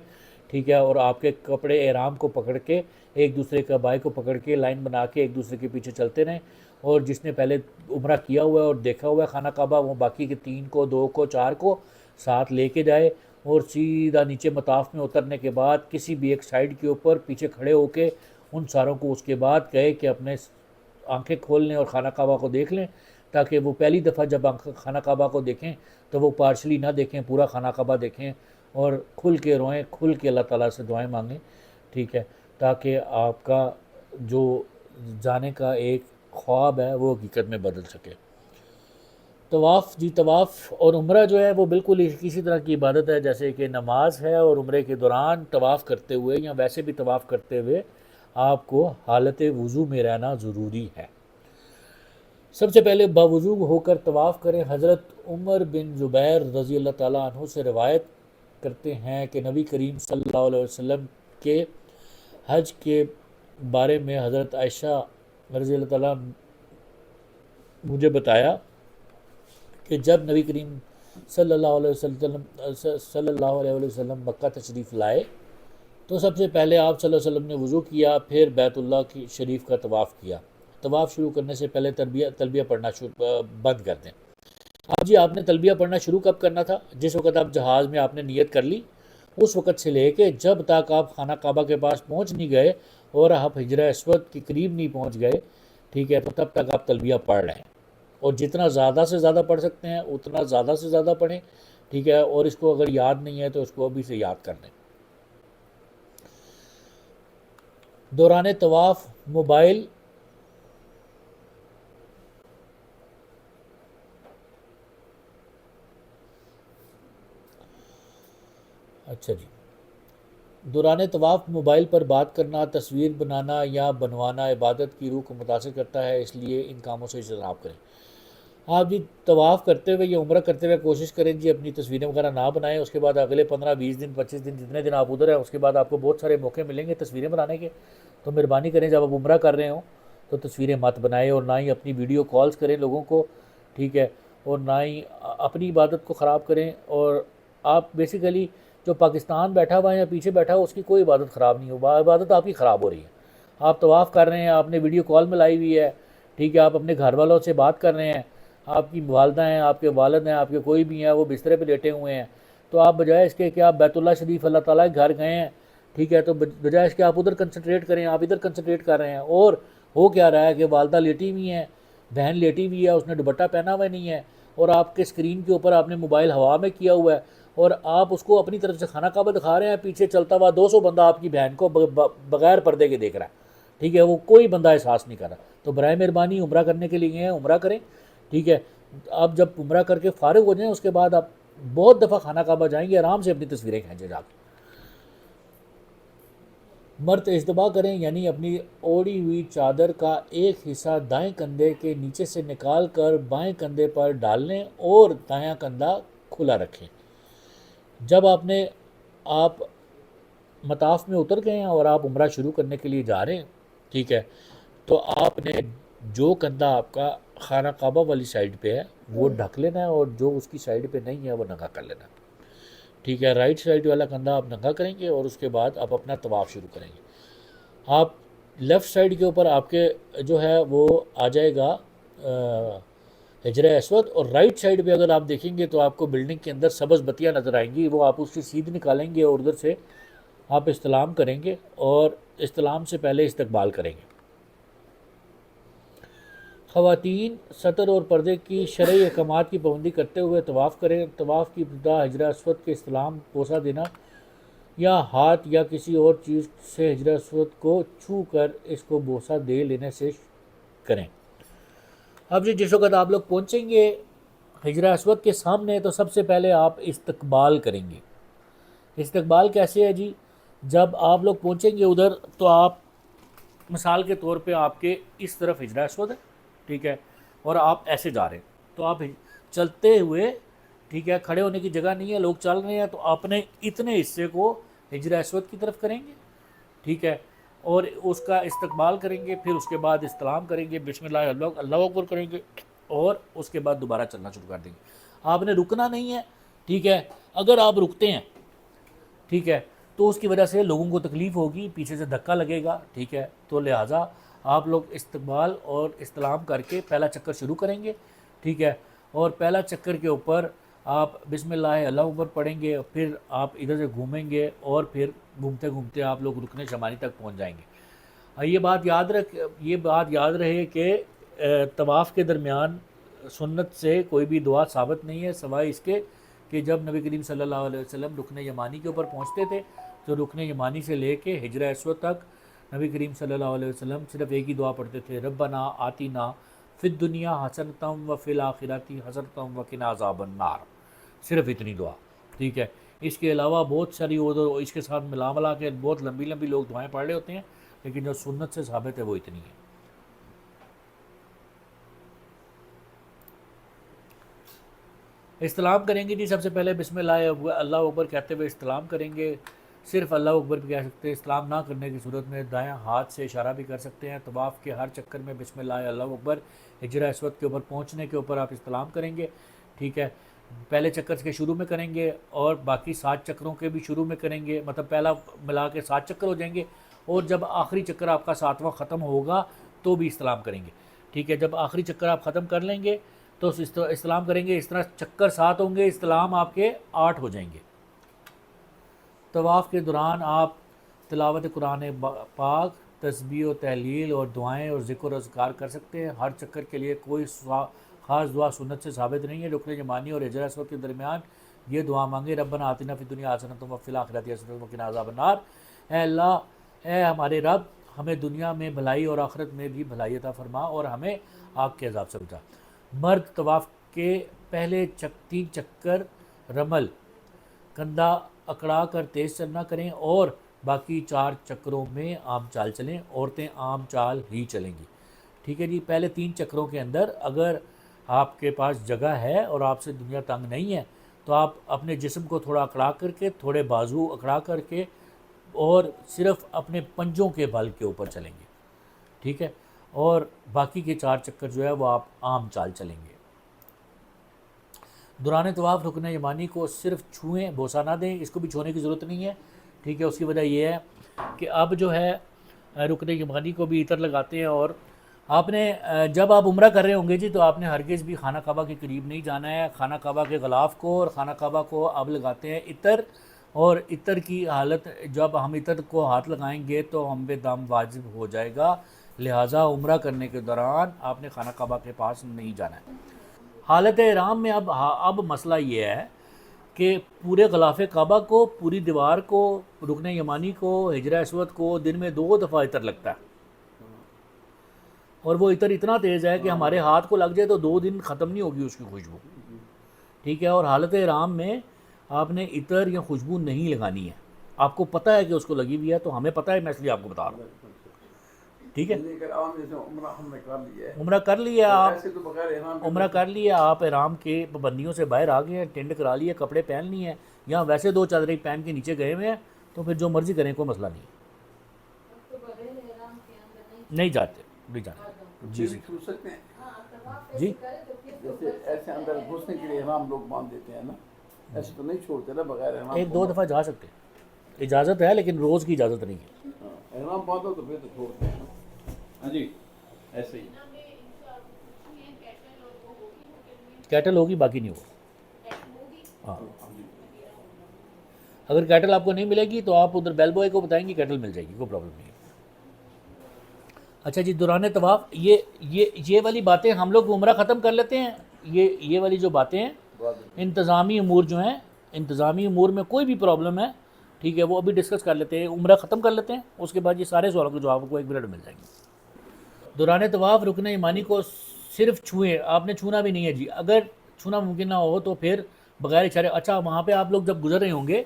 Speaker 1: ٹھیک ہے. اور آپ کے کپڑے احرام کو پکڑ کے ایک دوسرے کا بائیں کو پکڑ کے لائن بنا کے ایک دوسرے کے پیچھے چلتے رہیں. اور جس نے پہلے عمرہ کیا ہوا ہے اور دیکھا ہوا ہے خانہ کعبہ، وہ باقی کے 3 کو 2 کو 4 کو ساتھ لے کے جائے اور سیدھا نیچے مطاف میں اترنے کے بعد کسی بھی ایک سائیڈ کے اوپر پیچھے کھڑے ہو کے ان ساروں کو اس کے بعد کہے کہ اپنے آنکھیں کھول لیں اور خانہ کعبہ کو دیکھ لیں، تاکہ وہ پہلی دفعہ جب خانہ کعبہ کو دیکھیں تو وہ پارشلی نہ دیکھیں، پورا خانہ کعبہ دیکھیں اور کھل کے روئیں، کھل کے اللہ تعالیٰ سے دعائیں مانگیں، ٹھیک ہے. تاکہ آپ کا جو جانے کا ایک خواب ہے وہ حقیقت میں بدل سکے. طواف جی، طواف اور عمرہ جو ہے وہ بالکل کسی طرح کی عبادت ہے جیسے کہ نماز ہے، اور عمرے کے دوران طواف کرتے ہوئے یا ویسے بھی طواف کرتے ہوئے آپ کو حالت وضو میں رہنا ضروری ہے. سب سے پہلے باوضو ہو کر طواف کریں. حضرت عمر بن زبیر رضی اللہ تعالیٰ عنہ سے روایت کرتے ہیں کہ نبی کریم صلی اللہ علیہ وسلم کے حج کے بارے میں حضرت عائشہ رضی اللہ تعالیٰ مجھے بتایا کہ جب نبی کریم صلی اللہ علیہ وسلم مکہ تشریف لائے تو سب سے پہلے آپ صلی اللہ علیہ وسلم نے وضو کیا، پھر بیت اللہ کی شریف کا طواف کیا. طواف شروع کرنے سے پہلے تلبیہ پڑھنا بند کر دیں. اب جی آپ نے تلبیہ پڑھنا شروع کب کرنا تھا؟ جس وقت آپ جہاز میں آپ نے نیت کر لی اس وقت سے لے کے جب تک آپ خانہ کعبہ کے پاس پہنچ نہیں گئے اور آپ حجر اسود کے قریب نہیں پہنچ گئے، ٹھیک ہے، تو تب تک آپ تلبیہ پڑھ رہے ہیں. اور جتنا زیادہ سے زیادہ پڑھ سکتے ہیں اتنا زیادہ سے زیادہ پڑھیں، ٹھیک ہے. اور اس کو اگر یاد نہیں ہے تو اس کو ابھی سے یاد کر لیں. دوران طواف موبائل اچھا جی، دوران طواف موبائل پر بات کرنا، تصویر بنانا یا بنوانا عبادت کی روح کو متاثر کرتا ہے، اس لیے ان کاموں سے اجتناب کریں. آپ جی طواف کرتے ہوئے یا عمرہ کرتے ہوئے کوشش کریں جی اپنی تصویریں وغیرہ نہ بنائیں. اس کے بعد اگلے 15 20 دن 25 دن جتنے دن آپ ادھر ہیں اس کے بعد آپ کو بہت سارے موقع ملیں گے تصویریں بنانے کے. تو مہربانی کریں جب آپ عمرہ کر رہے ہوں تو تصویریں مت بنائیں اور نہ ہی اپنی ویڈیو کالز کریں لوگوں کو، ٹھیک ہے. اور نہ ہی اپنی عبادت کو خراب کریں. اور آپ بیسیکلی جو پاکستان بیٹھا ہوا ہے یا پیچھے بیٹھا ہوا اس کی کوئی عبادت خراب نہیں ہو، عبادت آپ کی خراب ہو رہی ہے. آپ طواف کر رہے ہیں، آپ نے ویڈیو کال میں لائی ہوئی ہے، ٹھیک ہے، آپ اپنے گھر والوں سے بات کر رہے ہیں، آپ کی والدہ ہیں، آپ کے والد ہیں، آپ کے کوئی بھی ہیں وہ بسترے پہ لیٹے ہوئے ہیں، تو آپ بجائے اس کے کہ آپ بیت اللہ شریف اللہ تعالیٰ کے گھر گئے ہیں، ٹھیک ہے، تو بجائے اس کے آپ ادھر کنسنٹریٹ کریں، آپ ادھر کنسنٹریٹ کر رہے ہیں. اور ہو کیا رہا ہے کہ والدہ لیٹی ہوئی ہیں، بہن لیٹی ہوئی ہے، اس نے دوپٹہ پہنا ہوا نہیں ہے، اور آپ کے اسکرین کے اوپر آپ نے موبائل ہوا میں کیا ہوا ہے اور آپ اس کو اپنی طرف سے خانہ کعبہ دکھا رہے ہیں، پیچھے چلتا ہوا 200 بندہ آپ کی بہن کو بغیر پردے کے دیکھ رہا ہے، ٹھیک ہے، وہ کوئی بندہ احساس نہیں کر رہا. تو برائے مہربانی عمرہ کرنے کے لیے گئے ہیں عمرہ کریں. ٹھیک ہے، آپ جب عمرہ کر کے فارغ ہو جائیں اس کے بعد آپ بہت دفعہ خانہ کعبہ جائیں گے، آرام سے اپنی تصویریں کھینچے جا کے. مرد اجتباع کریں، یعنی اپنی اوڑھی ہوئی چادر کا ایک حصہ دائیں کندھے کے نیچے سے نکال کر بائیں کندھے پر ڈال لیں اور دایاں کندھا کھلا رکھیں. جب آپ مطاف میں اتر گئے ہیں اور آپ عمرہ شروع کرنے کے لیے جا رہے ہیں، ٹھیک ہے، تو آپ نے جو کندھا آپ کا خانہ کعبہ والی سائڈ پہ ہے وہ ڈھک لینا ہے، اور جو اس کی سائڈ پہ نہیں ہے وہ ننگا کر لینا ہے. ٹھیک ہے، رائٹ سائڈ والا کندھا آپ ننگا کریں گے اور اس کے بعد آپ اپنا طواف شروع کریں گے. آپ لیفٹ سائڈ کے اوپر آپ کے جو ہے وہ آ جائے گا حجر اسود، اور رائٹ سائڈ پہ اگر آپ دیکھیں گے تو آپ کو بلڈنگ کے اندر سبز بتیاں نظر آئیں گی، وہ آپ اس کی سیدھ نکالیں گے اور ادھر سے آپ استلام کریں گے، اور استلام سے پہلے استقبال کریں گے. خواتین سطر اور پردے کی شرعی احکامات کی پابندی کرتے ہوئے طواف کریں. طواف کی ابتدا حجر اسود کے استلام بوسہ دینا یا ہاتھ یا کسی اور چیز سے حجر اسود کو چھو کر اس کو بوسہ دے لینے سے کریں. اب جس وقت آپ لوگ پہنچیں گے حجر اسود کے سامنے تو سب سے پہلے آپ استقبال کریں گے. استقبال کیسے ہے جی؟ جب آپ لوگ پہنچیں گے ادھر تو آپ مثال کے طور پہ آپ کے اس طرف حجر اسود ہے، ٹھیک ہے، اور آپ ایسے جا رہے ہیں تو آپ چلتے ہوئے، ٹھیک ہے، کھڑے ہونے کی جگہ نہیں ہے، لوگ چل رہے ہیں تو آپ نے اتنے حصے کو حجر اسود کی طرف کریں گے، ٹھیک ہے، اور اس کا استقبال کریں گے. پھر اس کے بعد استلام کریں گے، بسم اللہ اللہ اکبر کریں گے، اور اس کے بعد دوبارہ چلنا شروع کر دیں گے. آپ نے رکنا نہیں ہے، ٹھیک ہے. اگر آپ رکتے ہیں، ٹھیک ہے، تو اس کی وجہ سے لوگوں کو تکلیف ہوگی، پیچھے سے دھکا لگے گا، ٹھیک ہے. تو لہٰذا آپ لوگ استقبال اور استلام کر کے پہلا چکر شروع کریں گے، ٹھیک ہے. اور پہلا چکر کے اوپر آپ بسم اللہ اللہ اکبر پڑھیں گے، پھر آپ ادھر سے گھومیں گے اور پھر گھومتے گھومتے آپ لوگ رکن شمالی تک پہنچ جائیں گے. یہ بات یاد رہے کہ طواف کے درمیان سنت سے کوئی بھی دعا ثابت نہیں ہے سوائے اس کے کہ جب نبی کریم صلی اللہ علیہ وسلم رکن یمانی کے اوپر پہنچتے تھے تو رکن یمانی سے لے کے حجر اسود تک نبی کریم صلی اللہ علیہ وسلم صرف ایک ہی دعا پڑھتے تھے، ربنا آتینا فی الدنیا حسنۃ وفی الآخرۃ حسنۃ وقنا عذاب النار. صرف اتنی دعا، ٹھیک ہے. اس کے علاوہ بہت ساری اس کے ساتھ ملا کے بہت لمبی لمبی لوگ دعائیں پڑھ رہے ہوتے ہیں، لیکن جو سنت سے ثابت ہے وہ اتنی ہے. استلام کریں گے جی، سب سے پہلے بسم اللہ اللہ اکبر کہتے ہوئے استلام کریں گے. صرف اللہ اکبر بھی کہہ سکتے ہیں. استلام نہ کرنے کی صورت میں دایاں ہاتھ سے اشارہ بھی کر سکتے ہیں. طواف کے ہر چکر میں بسم اللہ اللہ اکبر، حجر اسود کے اوپر پہنچنے کے اوپر آپ استلام کریں گے، ٹھیک ہے. پہلے چکر کے شروع میں کریں گے اور باقی 7 چکروں کے بھی شروع میں کریں گے، مطلب پہلا ملا کے 7 چکر ہو جائیں گے، اور جب آخری چکر آپ کا 7واں ختم ہوگا تو بھی استلام کریں گے، ٹھیک ہے. جب آخری چکر آپ ختم کر لیں گے تو استلام کریں گے. اس طرح چکر 7 ہوں گے، استلام آپ کے 8 ہو جائیں گے. طواف کے دوران آپ تلاوت قرآن پاک، تسبیح و تحلیل اور دعائیں اور ذکر و اذکار کر سکتے ہیں. ہر چکر کے لیے کوئی خاص دعا سنت سے ثابت نہیں ہے. رکن یمانی اور حجر اسود کے درمیان یہ دعا مانگے، ربنا آتنا فی الدنیا حسنۃ وفی الآخرۃ حسنۃ وقنا عذاب النار. اے اللہ، اے ہمارے رب، ہمیں دنیا میں بھلائی اور آخرت میں بھی بھلائی عطا فرما اور ہمیں آگ کے عذاب سے بچا. مرد طواف کے پہلے 3 چکر رمل کندھا اکڑا کر تیز چلنا کریں اور باقی 4 چکروں میں عام چال چلیں. عورتیں عام چال ہی چلیں گی، ٹھیک ہے جی. پہلے 3 چکروں کے اندر اگر آپ کے پاس جگہ ہے اور آپ سے دنیا تنگ نہیں ہے تو آپ اپنے جسم کو تھوڑا اکڑا کر کے، تھوڑے بازو اکڑا کر کے، اور صرف اپنے پنجوں کے بل کے اوپر چلیں گے، ٹھیک ہے. اور باقی کے 4 چکر جو ہے وہ آپ عام چال چلیں گے. دوران طواف رکن یمانی کو صرف چھوئیں، بوسہ نہ دیں. اس کو بھی چھونے کی ضرورت نہیں ہے، ٹھیک ہے. اس کی وجہ یہ ہے کہ اب جو ہے رکن یمانی کو بھی عطر لگاتے ہیں، اور آپ نے جب آپ عمرہ کر رہے ہوں گے جی تو آپ نے ہرگز بھی خانہ کعبہ کے قریب نہیں جانا ہے. خانہ کعبہ کے غلاف کو اور خانہ کعبہ کو اب لگاتے ہیں عطر، اور عطر کی حالت جب ہم عطر کو ہاتھ لگائیں گے تو ہم پہ دم واجب ہو جائے گا. لہٰذا عمرہ کرنے کے دوران آپ نے خانہ کعبہ کے پاس نہیں جانا ہے. حالت احرام میں اب مسئلہ یہ ہے کہ پورے غلاف کعبہ کو، پوری دیوار کو، رکن یمانی کو، حجر اسود کو دن میں 2 دفعہ عطر لگتا ہے. اور وہ عطر اتنا تیز ہے کہ ہمارے ہاتھ کو لگ جائے تو 2 دن ختم نہیں ہوگی اس کی خوشبو، ٹھیک ہے. اور حالت احرام میں آپ نے عطر یا خوشبو نہیں لگانی ہے. آپ کو پتہ ہے کہ اس کو لگی ہوئی ہے، تو ہمیں پتہ ہے، میں اس لیے آپ کو بتا رہا ہوں. ٹھیک ہے، عمرہ کر لیا آپ، عمرہ کر لیا آپ، احرام کے پابندیوں سے باہر آ گئے ہیں، ٹینٹ کرا لیا، کپڑے پہن لیے ہیں، یا ویسے 2 چادریں پہن کے نیچے گئے ہوئے ہیں، تو پھر جو مرضی کریں، کوئی مسئلہ نہیں ہے. نہیں جاتے، نہیں جاتے. جی جی
Speaker 2: چھو سکتے ہیں
Speaker 1: جی.
Speaker 2: جیسے ایسے اندر گھسنے کے لیے احرام لوگ باندھ دیتے ہیں نا، ایسے تو نہیں چھوڑتے نا بغیر احرام
Speaker 1: 1-2 دفعہ جا سکتے ہیں، اجازت ہے، لیکن روز کی اجازت نہیں ہے.
Speaker 2: احرام باندھو تو پھر تو چھوڑتے ہیں نا. ہاں جی ایسے ہی.
Speaker 1: کیٹل ہوگی، باقی نہیں ہوگا. ہاں، اگر کیٹل آپ کو نہیں ملے گی تو آپ ادھر بیل بوائے کو بتائیں گے، کیٹل مل جائے گی، کوئی پرابلم نہیں ہے. اچھا جی، دوران طواف یہ والی باتیں ہم لوگ عمرہ ختم کر لیتے ہیں. یہ والی جو باتیں ہیں، انتظامی امور جو ہیں، انتظامی امور میں کوئی بھی پرابلم ہے، ٹھیک ہے، وہ ابھی ڈسکس کر لیتے ہیں، عمرہ ختم کر لیتے ہیں، اس کے بعد یہ سارے سوالوں کے جواب کو 1 منٹ مل جائیں گے. دوران طواف رکن یمانی کو صرف چھوئیں، آپ نے چھونا بھی نہیں ہے جی. اگر چھونا ممکن نہ ہو تو پھر بغیر اشارے. اچھا، وہاں پہ آپ لوگ جب گزر رہے ہوں گے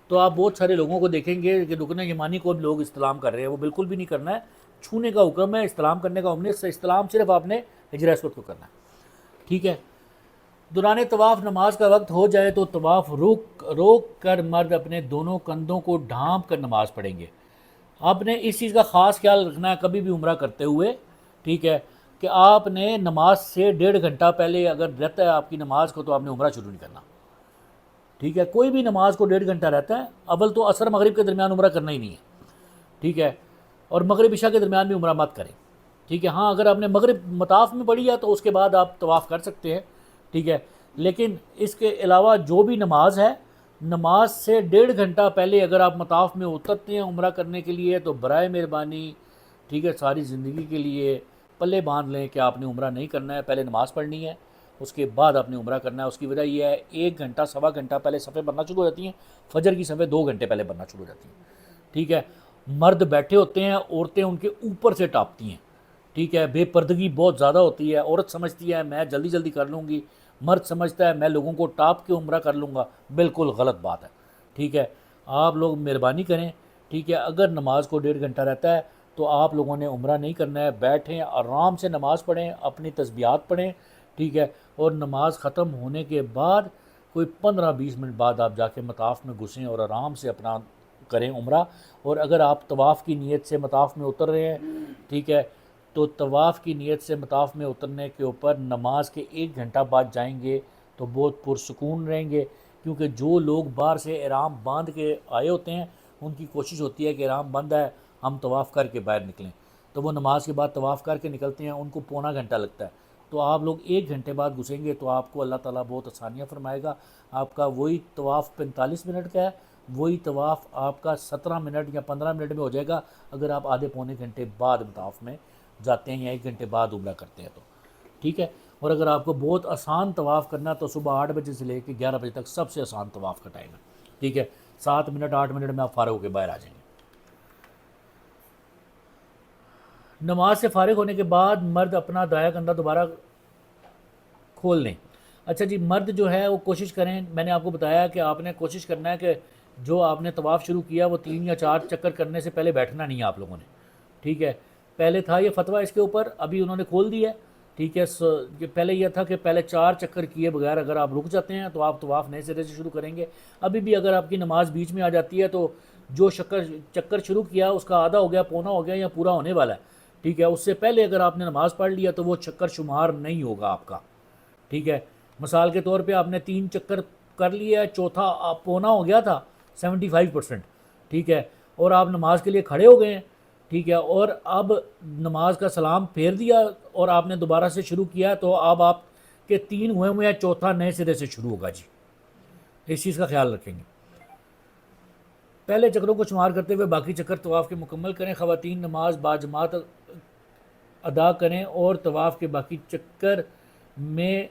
Speaker 1: تو آپ بہت سارے لوگوں کو دیکھیں گے کہ رکن یمانی کو لوگ استلام کر رہے ہیں. وہ بالکل بھی نہیں کرنا ہے. چھونے کا حکم ہے، استلام کرنے کا حکم نہیں. استلام صرف آپ نے حجر اسود کو کرنا ہے، ٹھیک ہے. دوران طواف نماز کا وقت ہو جائے تو طواف روک کر مرد اپنے دونوں کندھوں کو ڈھانپ کر نماز پڑھیں گے. آپ نے اس چیز کا خاص خیال رکھنا ہے کبھی بھی عمرہ کرتے ہوئے، ٹھیک ہے، کہ آپ نے نماز سے 1.5 گھنٹہ پہلے اگر رہتا ہے آپ کی نماز کو تو آپ نے عمرہ شروع نہیں کرنا، ٹھیک ہے. کوئی بھی نماز کو 1.5 گھنٹہ رہتا ہے، اول تو عصر مغرب کے درمیان عمرہ کرنا ہی نہیں ہے، ٹھیک ہے. اور مغرب عشاء کے درمیان بھی عمرہ مت کریں، ٹھیک ہے. ہاں، اگر آپ نے مغرب مطاف میں پڑھی ہے تو اس کے بعد آپ طواف کر سکتے ہیں، ٹھیک ہے. لیکن اس کے علاوہ جو بھی نماز ہے، نماز سے 1.5 گھنٹہ پہلے اگر آپ مطاف میں اترتے ہیں عمرہ کرنے کے لیے تو برائے مہربانی، ٹھیک ہے، ساری زندگی کے لیے پلے باندھ لیں کہ آپ نے عمرہ نہیں کرنا ہے، پہلے نماز پڑھنی ہے، اس کے بعد آپ نے عمرہ کرنا ہے. اس کی وجہ یہ ہے 1 گھنٹہ سوا گھنٹہ پہلے صفیں بننا شروع ہو جاتی ہیں، فجر کی صفیں 2 گھنٹے پہلے بننا شروع ہو جاتی ہیں، ٹھیک ہے. مرد بیٹھے ہوتے ہیں، عورتیں ان کے اوپر سے ٹاپتی ہیں، ٹھیک ہے. بے پردگی بہت زیادہ ہوتی ہے. عورت سمجھتی ہے میں جلدی جلدی کر لوں گی، مرد سمجھتا ہے میں لوگوں کو ٹاپ کے عمرہ کر لوں گا. بالکل غلط بات ہے، ٹھیک ہے. آپ لوگ مہربانی کریں، ٹھیک ہے. اگر نماز کو 1.5 گھنٹہ رہتا ہے تو آپ لوگوں نے عمرہ نہیں کرنا ہے. بیٹھیں، آرام سے نماز پڑھیں، اپنی تسبیحات پڑھیں، ٹھیک ہے. اور نماز ختم ہونے کے بعد کوئی 15-20 منٹ بعد آپ جا کے مطاف میں گھسیں اور آرام سے اپنا کریں عمرہ. اور اگر آپ طواف کی نیت سے مطاف میں اتر رہے ہیں، ٹھیک ہے، تو طواف کی نیت سے مطاف میں اترنے کے اوپر نماز کے 1 گھنٹہ بعد جائیں گے تو بہت پرسکون رہیں گے. کیونکہ جو لوگ باہر سے احرام باندھ کے آئے ہوتے ہیں ان کی کوشش ہوتی ہے کہ احرام بند ہے، ہم طواف کر کے باہر نکلیں، تو وہ نماز کے بعد طواف کر کے نکلتے ہیں، ان کو پونا گھنٹہ لگتا ہے. تو آپ لوگ 1 گھنٹے بعد گھسیں گے تو آپ کو اللہ تعالیٰ بہت آسانیاں فرمائے گا. آپ کا وہی طواف 45 منٹ کا ہے، وہی طواف آپ کا 17 منٹ یا 15 منٹ میں ہو جائے گا اگر آپ آدھے پونے گھنٹے بعد مطاف میں جاتے ہیں یا 1 گھنٹے بعد عمرہ کرتے ہیں تو، ٹھیک ہے. اور اگر آپ کو بہت آسان طواف کرنا تو صبح 8 بجے سے لے کے 11 بجے تک سب سے آسان طواف کا ٹائم ہے، ٹھیک ہے. 7 منٹ 8 منٹ میں آپ فارغ ہو کے باہر آ جائیں گے. نماز سے فارغ ہونے کے بعد مرد اپنا دایاں کندھا دوبارہ کھول لیں. اچھا جی، مرد جو ہے وہ کوشش کریں، میں نے آپ کو بتایا کہ آپ نے کوشش کرنا ہے کہ جو آپ نے طواف شروع کیا وہ 3 یا 4 چکر کرنے سے پہلے بیٹھنا نہیں ہے آپ لوگوں نے، ٹھیک ہے. پہلے تھا یہ فتویٰ اس کے اوپر، ابھی انہوں نے کھول دیا ہے، ٹھیک ہے. پہلے یہ تھا کہ پہلے 4 چکر کیے بغیر اگر آپ رک جاتے ہیں تو آپ طواف نئے سرے سے شروع کریں گے. ابھی بھی اگر آپ کی نماز بیچ میں آ جاتی ہے تو جو چکر شروع کیا اس کا آدھا ہو گیا، پونا ہو گیا یا پورا ہونے والا ہے، ٹھیک ہے. اس سے پہلے اگر آپ نے نماز پڑھ لیا تو وہ چکر شمار نہیں ہوگا آپ کا، ٹھیک ہے. مثال کے طور پہ آپ نے 3 چکر کر لیا ہے، چوتھا پونا ہو گیا تھا 75%، ٹھیک ہے. اور آپ نماز کے لیے کھڑے ہو گئے ہیں، ٹھیک ہے. اور اب نماز کا سلام پھیر دیا اور آپ نے دوبارہ سے شروع کیا تو اب آپ کے 3 ہوئے ہیں، چوتھا نئے سرے سے شروع ہوگا جی. اس چیز کا خیال رکھیں گے. پہلے چکروں کو شمار کرتے ہوئے باقی چکر طواف کے مکمل کریں. خواتین نماز باجماعت ادا کریں اور طواف کے باقی چکر میں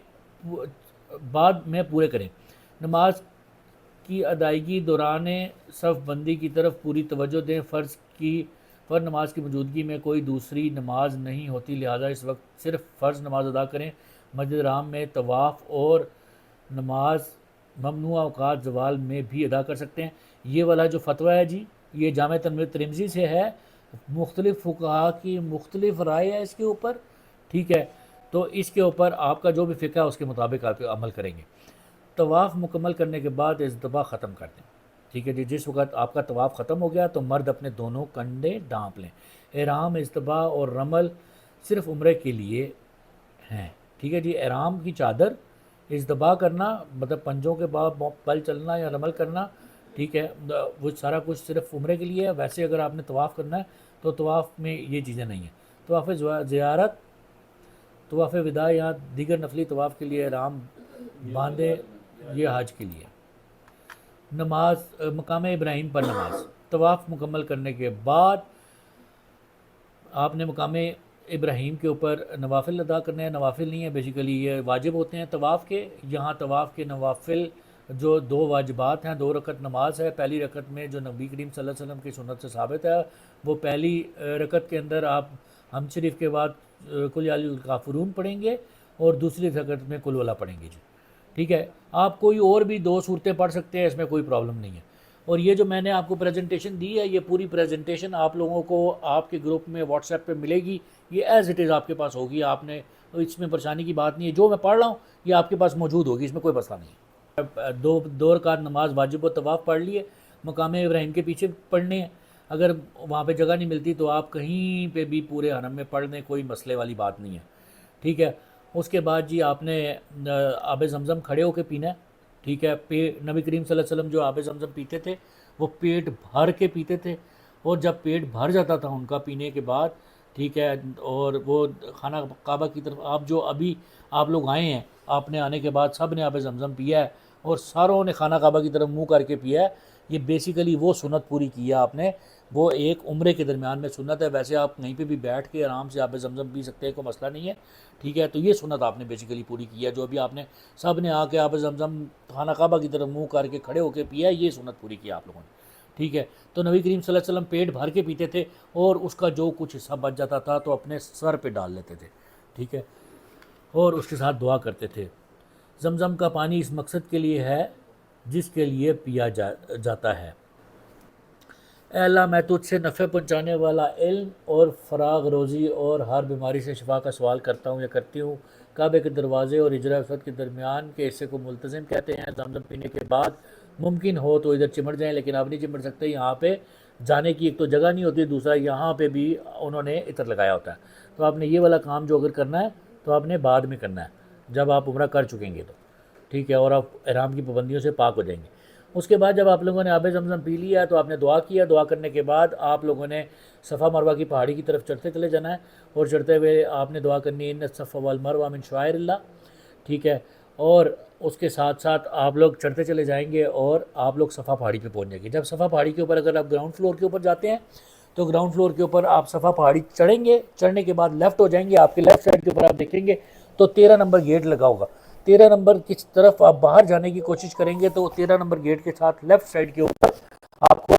Speaker 1: بعد میں پورے کریں. نماز کی ادائیگی دوران صف بندی کی طرف پوری توجہ دیں. فرض کی فرض نماز کی موجودگی میں کوئی دوسری نماز نہیں ہوتی، لہٰذا اس وقت صرف فرض نماز ادا کریں۔ مسجد حرام میں طواف اور نماز ممنوع اوقات زوال میں بھی ادا کر سکتے ہیں۔ یہ والا جو فتویٰ ہے جی، یہ جامع ترمذی سے ہے، مختلف فقہا کی مختلف رائے ہے اس کے اوپر، ٹھیک ہے، تو اس کے اوپر آپ کا جو بھی فقہ ہے اس کے مطابق آپ عمل کریں گے۔ طواف مکمل کرنے کے بعد اژدبا ختم کر دیں، ٹھیک ہے جی۔ جس وقت آپ کا طواف ختم ہو گیا تو مرد اپنے دونوں کنڈے ڈانپ لیں۔ احرام، اژدبا اور رمل صرف عمرے کے لیے ہیں، ٹھیک ہے جی۔ احرام کی چادر، اژدبا کرنا مطلب پنجوں کے بعد پل چلنا یا رمل کرنا، ٹھیک ہے، وہ سارا کچھ صرف عمرے کے لیے ہے۔ ویسے اگر آپ نے طواف کرنا ہے تو طواف میں یہ چیزیں نہیں ہیں۔ طواف زیارت، طواف وداع یا دیگر نفلی طواف کے لیے احرام باندھے، یہ حج کے لیے۔ نماز، مقام ابراہیم پر نماز، طواف مکمل کرنے کے بعد آپ نے مقام ابراہیم کے اوپر نوافل ادا کرنے ہیں۔ نوافل نہیں ہے، بیسیکلی یہ واجب ہوتے ہیں طواف کے۔ یہاں طواف کے نوافل جو 2 واجبات ہیں، 2 رکعت نماز ہے۔ پہلی رکعت میں جو نبی کریم صلی اللہ علیہ وسلم کی سنت سے ثابت ہے، وہ پہلی رکعت کے اندر آپ حمد شریف کے بعد قل یا ایھا الکافرون پڑھیں گے اور دوسری رکعت میں قل ولا پڑھیں گے جی، ٹھیک ہے۔ آپ کوئی اور بھی 2 صورتیں پڑھ سکتے ہیں، اس میں کوئی پرابلم نہیں ہے۔ اور یہ جو میں نے آپ کو پریزنٹیشن دی ہے، یہ پوری پریزنٹیشن آپ لوگوں کو آپ کے گروپ میں واٹس ایپ پہ ملے گی، یہ ایز اٹ از آپ کے پاس ہوگی۔ آپ نے اس میں پریشانی کی بات نہیں ہے، جو میں پڑھ رہا ہوں یہ آپ کے پاس موجود ہوگی، اس میں کوئی مسئلہ نہیں ہے۔ 2 رکعت نماز واجب و طواف پڑھ لیے، مقام ابراہیم کے پیچھے پڑھنے ہیں۔ اگر وہاں پہ جگہ نہیں ملتی تو آپ کہیں پہ بھی پورے حرم میں پڑھ لیں، کوئی مسئلے والی بات نہیں ہے، ٹھیک ہے۔ اس کے بعد جی آپ نے آب زمزم کھڑے ہو کے پینا ہے، ٹھیک ہے۔ نبی کریم صلی اللہ علیہ وسلم جو آب زمزم پیتے تھے وہ پیٹ بھر کے پیتے تھے، اور جب پیٹ بھر جاتا تھا ان کا پینے کے بعد، ٹھیک ہے، اور وہ خانہ کعبہ کی طرف آپ لوگ آئے ہیں، آپ نے آنے کے بعد سب نے آب زمزم پیا ہے اور ساروں نے خانہ کعبہ کی طرف منہ کر کے پیا ہے۔ یہ بیسیکلی وہ سنت پوری کی ہے آپ نے، وہ ایک عمرے کے درمیان میں سنت ہے۔ ویسے آپ کہیں پہ بھی بیٹھ کے آرام سے آب زمزم پی سکتے ہیں، کوئی مسئلہ نہیں ہے، ٹھیک ہے۔ تو یہ سنت آپ نے بیسیکلی پوری کی ہے، جو ابھی آپ نے سب نے آ کے آب زمزم خانہ کعبہ کی طرف منہ کر کے کھڑے ہو کے پیا ہے، یہ سنت پوری کی آپ لوگوں نے، ٹھیک ہے۔ تو نبی کریم صلی اللہ علیہ وسلم پیٹ بھر کے پیتے تھے اور اس کا جو کچھ حصہ بچ جاتا تھا تو اپنے سر پہ ڈال لیتے تھے، ٹھیک ہے، اور اس کے ساتھ دعا کرتے تھے۔ زمزم کا پانی اس مقصد کے لیے ہے جس کے لیے پیا جاتا ہے۔ اے اللہ، میں تجھ سے نفع پہنچانے والا علم اور فراغ روزی اور ہر بیماری سے شفا کا سوال کرتا ہوں یا کرتی ہوں۔ کعبے کے دروازے اور حجرہ اسود کے درمیان کے حصے کو ملتزم کہتے ہیں۔ زمزم پینے کے بعد ممکن ہو تو ادھر چمٹ جائیں، لیکن آپ نہیں چمٹ سکتے، یہاں پہ جانے کی ایک تو جگہ نہیں ہوتی، دوسرا یہاں پہ بھی انہوں نے عطر لگایا ہوتا ہے۔ تو آپ نے یہ والا کام جو اگر کرنا ہے تو آپ نے بعد میں کرنا ہے، جب آپ عمرہ کر چکیں گے تو، ٹھیک ہے، اور آپ احرام کی پابندیوں سے پاک ہو جائیں گے۔ اس کے بعد جب آپ لوگوں نے آب زمزم پی لیا ہے تو آپ نے دعا کیا، دعا کرنے کے بعد آپ لوگوں نے صفا مروہ کی پہاڑی کی طرف چڑھتے چلے جانا ہے، اور چڑھتے ہوئے آپ نے دعا کرنی ہے، ان الصفا والمروہ من شعائر اللہ، ٹھیک ہے۔ اور اس کے ساتھ ساتھ آپ لوگ چڑھتے چلے جائیں گے اور آپ لوگ صفا پہاڑی پہ پہنچ جائیں گے۔ جب صفا پہاڑی کے اوپر اگر آپ گراؤنڈ فلور کے اوپر جاتے ہیں تو گراؤنڈ فلور کے اوپر آپ صفا پہاڑی چڑھیں گے، چڑھنے کے بعد لیفٹ ہو جائیں گے، آپ کے لیفٹ سائڈ کے اوپر آپ دیکھیں گے تو 13 نمبر گیٹ لگا ہوگا۔ 13 نمبر کی طرف آپ باہر جانے کی کوشش کریں گے تو 13 نمبر گیٹ کے ساتھ لیفٹ سائڈ کے اوپر آپ کو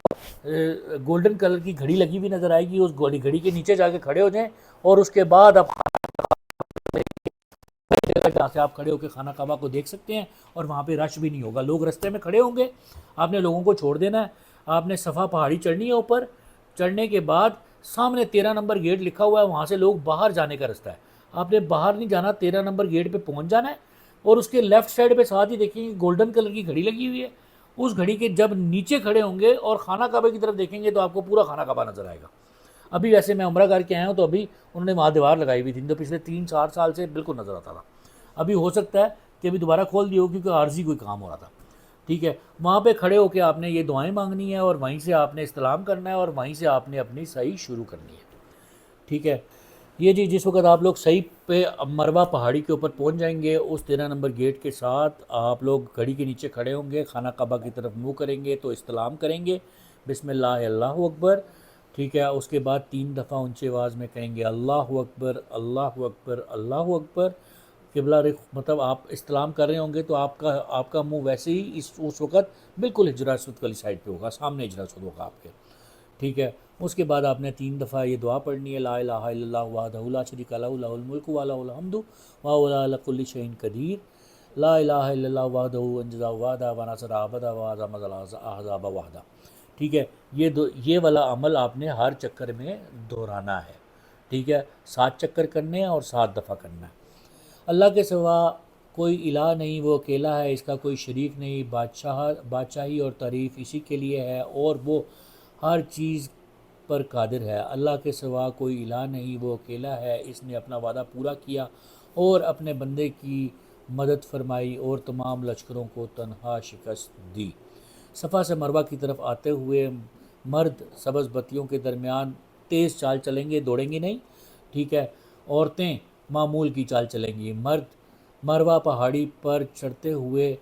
Speaker 1: گولڈن کلر کی گھڑی لگی ہوئی نظر آئے گی۔ اس گھڑی کے نیچے جا کے کھڑے ہو جائیں اور اس کے بعد آپ جہاں سے آپ کھڑے ہو کے خانہ کعبہ کو دیکھ سکتے ہیں، اور وہاں پہ رش بھی نہیں ہوگا، لوگ رستے میں کھڑے ہوں گے، آپ نے لوگوں کو چھوڑ دینا ہے۔ آپ نے صفا پہاڑی چڑھنی ہے، اوپر چڑھنے کے بعد سامنے 13 نمبر گیٹ لکھا ہوا ہے، وہاں سے لوگ باہر جانے کا رستہ ہے، آپ نے باہر نہیں جانا، 13 نمبر گیٹ پہ پہنچ جانا ہے، اور اس کے لیفٹ سائڈ پہ ساتھ ہی دیکھیں گے گولڈن کلر کی گھڑی لگی ہوئی ہے، اس گھڑی کے جب نیچے کھڑے ہوں گے اور خانہ کعبہ کی طرف دیکھیں گے تو آپ کو پورا خانہ کعبہ نظر آئے گا۔ ابھی ویسے میں عمرہ کر کے آیا ہوں تو ابھی انہوں نے وہاں دیوار لگائی ہوئی تھی، تو پچھلے 3-4 سال سے بالکل نظر آتا تھا، ابھی ہو سکتا ہے کہ ابھی دوبارہ کھول دی ہو کیونکہ عارضی کوئی کام ہو رہا تھا، ٹھیک ہے۔ وہاں پہ کھڑے ہو کے آپ نے یہ دعائیں مانگنی ہے اور وہیں سے آپ نے استلام کرنا ہے اور وہیں سے آپ نے اپنی صحیح شروع کرنی ہے، ٹھیک ہے۔ یہ جی جس وقت آپ لوگ صحیح پہ مروہ پہاڑی کے اوپر پہنچ جائیں گے، اس 13 نمبر گیٹ کے ساتھ آپ لوگ گھڑی کے نیچے کھڑے ہوں گے، خانہ کعبہ کی طرف منہ کریں گے تو استلام کریں گے، بسم اللہ اللہ اکبر، ٹھیک ہے۔ اس کے بعد 3 دفعہ اونچی آواز میں کہیں گے اللہ اکبر اللہ اکبر اللہ اکبر، قبلہ رخ، مطلب آپ استلام کر رہے ہوں گے تو آپ کا منہ ویسے ہی اس وقت بالکل حجرہ اسود والی سائڈ پہ ہوگا، سامنے حجرہ اسود ہوگا آپ کے، ٹھیک ہے. اس کے بعد آپ نے 3 دفعہ یہ دعا پڑھنی ہے، لا الہ الا اللہ وحدہ لا شریک لہ لہ الملک و لہ الحمد وہو علی کل شیء قدیر، لا الہ الا اللہ وحدہ انجز وحدہ ونصر عبدہ وہزم الاحزاب وحدہ. ٹھیک ہے، یہ والا عمل آپ نے ہر چکر میں دہرانا ہے. ٹھیک ہے، 7 چکر کرنے ہیں اور 7 دفعہ کرنا ہے. اللہ کے سوا کوئی الہ نہیں، وہ اکیلا ہے، اس کا کوئی شریک نہیں. بادشاہی اور تعریف اسی کے لیے ہے اور وہ ہر چیز پر قادر ہے. اللہ کے سوا کوئی الہ نہیں، وہ اکیلا ہے، اس نے اپنا وعدہ پورا کیا اور اپنے بندے کی مدد فرمائی اور تمام لشکروں کو تنہا شکست دی. صفا سے مروہ کی طرف آتے ہوئے مرد سبز بتیوں کے درمیان تیز چال چلیں گے، دوڑیں گے نہیں. ٹھیک ہے، عورتیں معمول کی چال چلیں گی. مرد مروہ پہاڑی پر چڑھتے ہوئے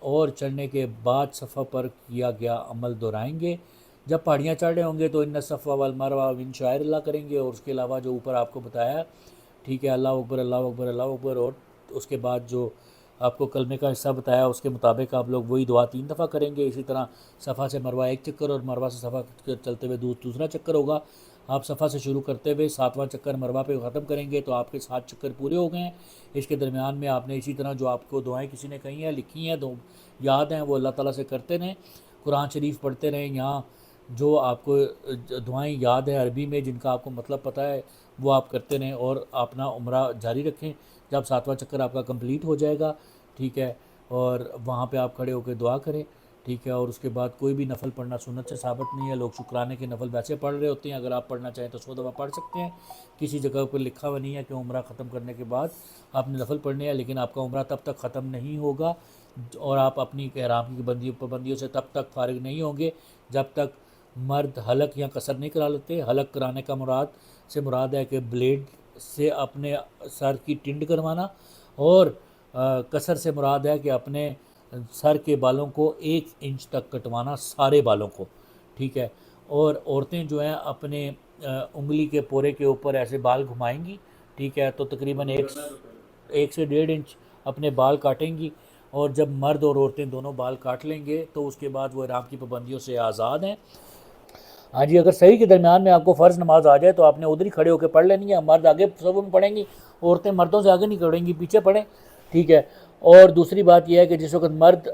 Speaker 1: اور چڑھنے کے بعد صفا پر کیا گیا عمل دہرائیں گے. جب پہاڑیاں چڑھ رہے ہوں گے تو ان الصفا والمروہ من شعائر اللہ کریں گے، اور اس کے علاوہ جو اوپر آپ کو بتایا، ٹھیک ہے، اللہ اکبر اللہ اکبر اللہ اکبر، اور اس کے بعد جو آپ کو کلمے کا حصہ بتایا اس کے مطابق آپ لوگ وہی دعا 3 دفعہ کریں گے. اسی طرح صفا سے مروہ 1 چکر اور مروہ سے صفا چلتے ہوئے دوسرا چکر ہوگا. آپ صفا سے شروع کرتے ہوئے 7واں چکر مروہ پہ ختم کریں گے تو آپ کے 7 چکر پورے ہو گئے ہیں. اس کے درمیان میں آپ نے اسی طرح جو آپ کو دعائیں کسی نے کہی ہیں، لکھی ہیں، یاد ہیں، وہ اللہ تعالیٰ سے کرتے رہیں. قرآن شریف پڑھتے رہیں. یہاں جو آپ کو دعائیں یاد ہیں عربی میں، جن کا آپ کو مطلب پتہ ہے، وہ آپ کرتے رہیں اور اپنا عمرہ جاری رکھیں. جب 7واں چکر آپ کا کمپلیٹ ہو جائے گا، ٹھیک ہے، اور وہاں پہ آپ کھڑے ہو کے دعا کریں. ٹھیک ہے، اور اس کے بعد کوئی بھی نفل پڑھنا سنت سے ثابت نہیں ہے. لوگ شکرانے کے نفل ویسے پڑھ رہے ہوتے ہیں، اگر آپ پڑھنا چاہیں تو 100 دفعہ پڑھ سکتے ہیں. کسی جگہ پر لکھا ہوا نہیں ہے کہ عمرہ ختم کرنے کے بعد آپ نے نفل پڑھنے ہیں، لیکن آپ کا عمرہ تب تک ختم نہیں ہوگا اور آپ اپنی احرام کی پابندیوں سے تب تک فارغ نہیں ہوں گے جب تک مرد حلق یا قصر نہیں کرا لیتے. حلق کرانے کا مراد ہے کہ بلیڈ سے اپنے سر کی ٹنڈ کروانا، اور قصر سے مراد ہے کہ اپنے سر کے بالوں کو 1 انچ تک کٹوانا، سارے بالوں کو. ٹھیک ہے، اور عورتیں جو ہیں اپنے انگلی کے پورے کے اوپر ایسے بال گھمائیں گی. ٹھیک ہے، تو تقریباً 1 سے 1.5 انچ اپنے بال کاٹیں گی. اور جب مرد اور عورتیں دونوں بال کاٹ لیں گے تو اس کے بعد وہ احرام کی پابندیوں سے آزاد ہیں. ہاں جی، اگر صحیح کے درمیان میں آپ کو فرض نماز آ جائے تو آپ نے ادھر ہی کھڑے ہو کے پڑھ لینی ہے. مرد آگے صف میں پڑھیں گی، عورتیں مردوں سے آگے نہیں پڑھیں گی، پیچھے پڑھیں. ٹھیک ہے، اور دوسری بات یہ ہے کہ جس وقت مرد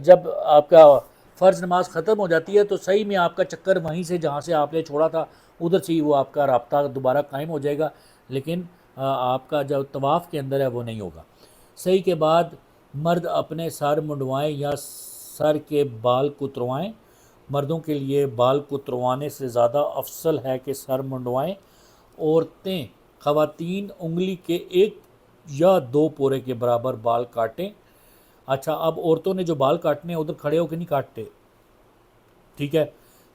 Speaker 1: جب آپ کا فرض نماز ختم ہو جاتی ہے تو صحیح میں آپ کا چکر وہیں سے جہاں سے آپ نے چھوڑا تھا ادھر سے ہی وہ آپ کا رابطہ دوبارہ قائم ہو جائے گا، لیکن آپ کا جو طواف کے اندر ہے وہ نہیں ہوگا. صحیح کے بعد مرد اپنے سر منڈوائیں یا سر کے بال کتروائیں. مردوں کے لیے بال کتروانے سے زیادہ افضل ہے کہ سر منڈوائیں. خواتین انگلی کے 1 یا 2 پورے کے برابر بال کاٹیں. اچھا، اب عورتوں نے جو بال کاٹنے ادھر کھڑے ہو کے نہیں کاٹتے. ٹھیک ہے،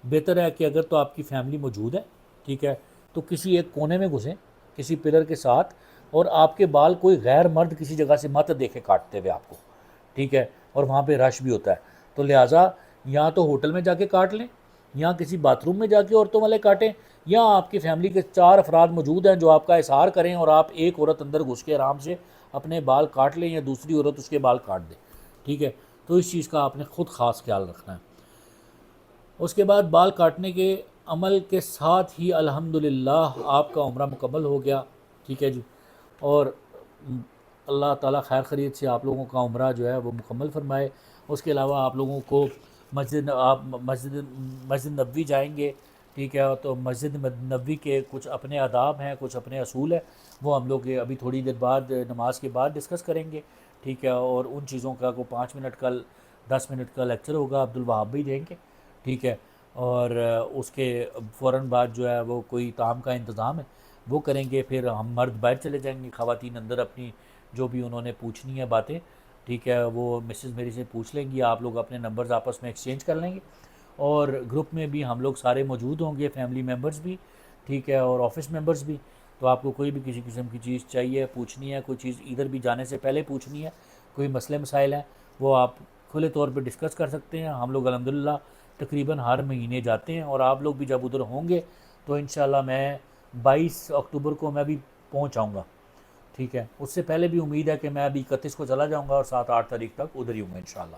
Speaker 1: بہتر ہے کہ اگر تو آپ کی فیملی موجود ہے، ٹھیک ہے، تو کسی ایک کونے میں گھسیں کسی پلر کے ساتھ، اور آپ کے بال کوئی غیر مرد کسی جگہ سے مت دیکھے کاٹتے ہوئے آپ کو. ٹھیک ہے، اور وہاں پہ رش بھی ہوتا ہے، تو لہٰذا یا تو ہوٹل میں جا کے کاٹ لیں، یا کسی باتھ روم میں جا کے عورتوں والے کاٹیں، یا آپ کی فیملی کے 4 افراد موجود ہیں جو آپ کا احسار کریں اور آپ ایک عورت اندر گھس کے آرام سے اپنے بال کاٹ لیں یا دوسری عورت اس کے بال کاٹ دے. ٹھیک ہے، تو اس چیز کا آپ نے خود خاص خیال رکھنا ہے. اس کے بعد بال کاٹنے کے عمل کے ساتھ ہی الحمدللہ آپ کا عمرہ مکمل ہو گیا. ٹھیک ہے جی، اور اللہ تعالیٰ خیر خرید سے آپ لوگوں کا عمرہ جو ہے وہ مکمل فرمائے. اس کے علاوہ آپ لوگوں کو مسجد نبوی جائیں گے. ٹھیک ہے، تو مسجد نبوی کے کچھ اپنے آداب ہیں، کچھ اپنے اصول ہیں، وہ ہم لوگ ابھی تھوڑی دیر بعد نماز کے بعد ڈسکس کریں گے. ٹھیک ہے، اور ان چیزوں کا کو 5 منٹ کا 10 منٹ کا لیکچر ہوگا، عبدالوہاب بھی دیں گے. ٹھیک ہے، اور اس کے فوراً بعد جو ہے وہ کوئی طعام کا انتظام ہے وہ کریں گے. پھر ہم مرد باہر چلے جائیں گے، خواتین اندر اپنی جو بھی انہوں نے پوچھنی ہے باتیں، ٹھیک ہے، وہ مسز میری سے پوچھ لیں گی. آپ لوگ اپنے نمبرز آپس میں ایکسچینج کر لیں گے، اور گروپ میں بھی ہم لوگ سارے موجود ہوں گے، فیملی ممبرز بھی، ٹھیک ہے، اور آفس ممبرز بھی. تو آپ کو کوئی بھی کسی قسم کی چیز چاہیے، پوچھنی ہے، کوئی چیز ادھر بھی جانے سے پہلے پوچھنی ہے، کوئی مسئلے مسائل ہیں، وہ آپ کھلے طور پہ ڈسکس کر سکتے ہیں. ہم لوگ الحمدللہ تقریباً ہر مہینے جاتے ہیں، اور آپ لوگ بھی جب ادھر ہوں گے تو انشاءاللہ میں 22 اکتوبر کو میں بھی پہنچ آؤں گا. ٹھیک ہے، اس سے پہلے بھی امید ہے کہ میں ابھی 31 کو چلا جاؤں گا اور 7-8 تاریخ تک ادھر ہی ہوں گا انشاءاللہ.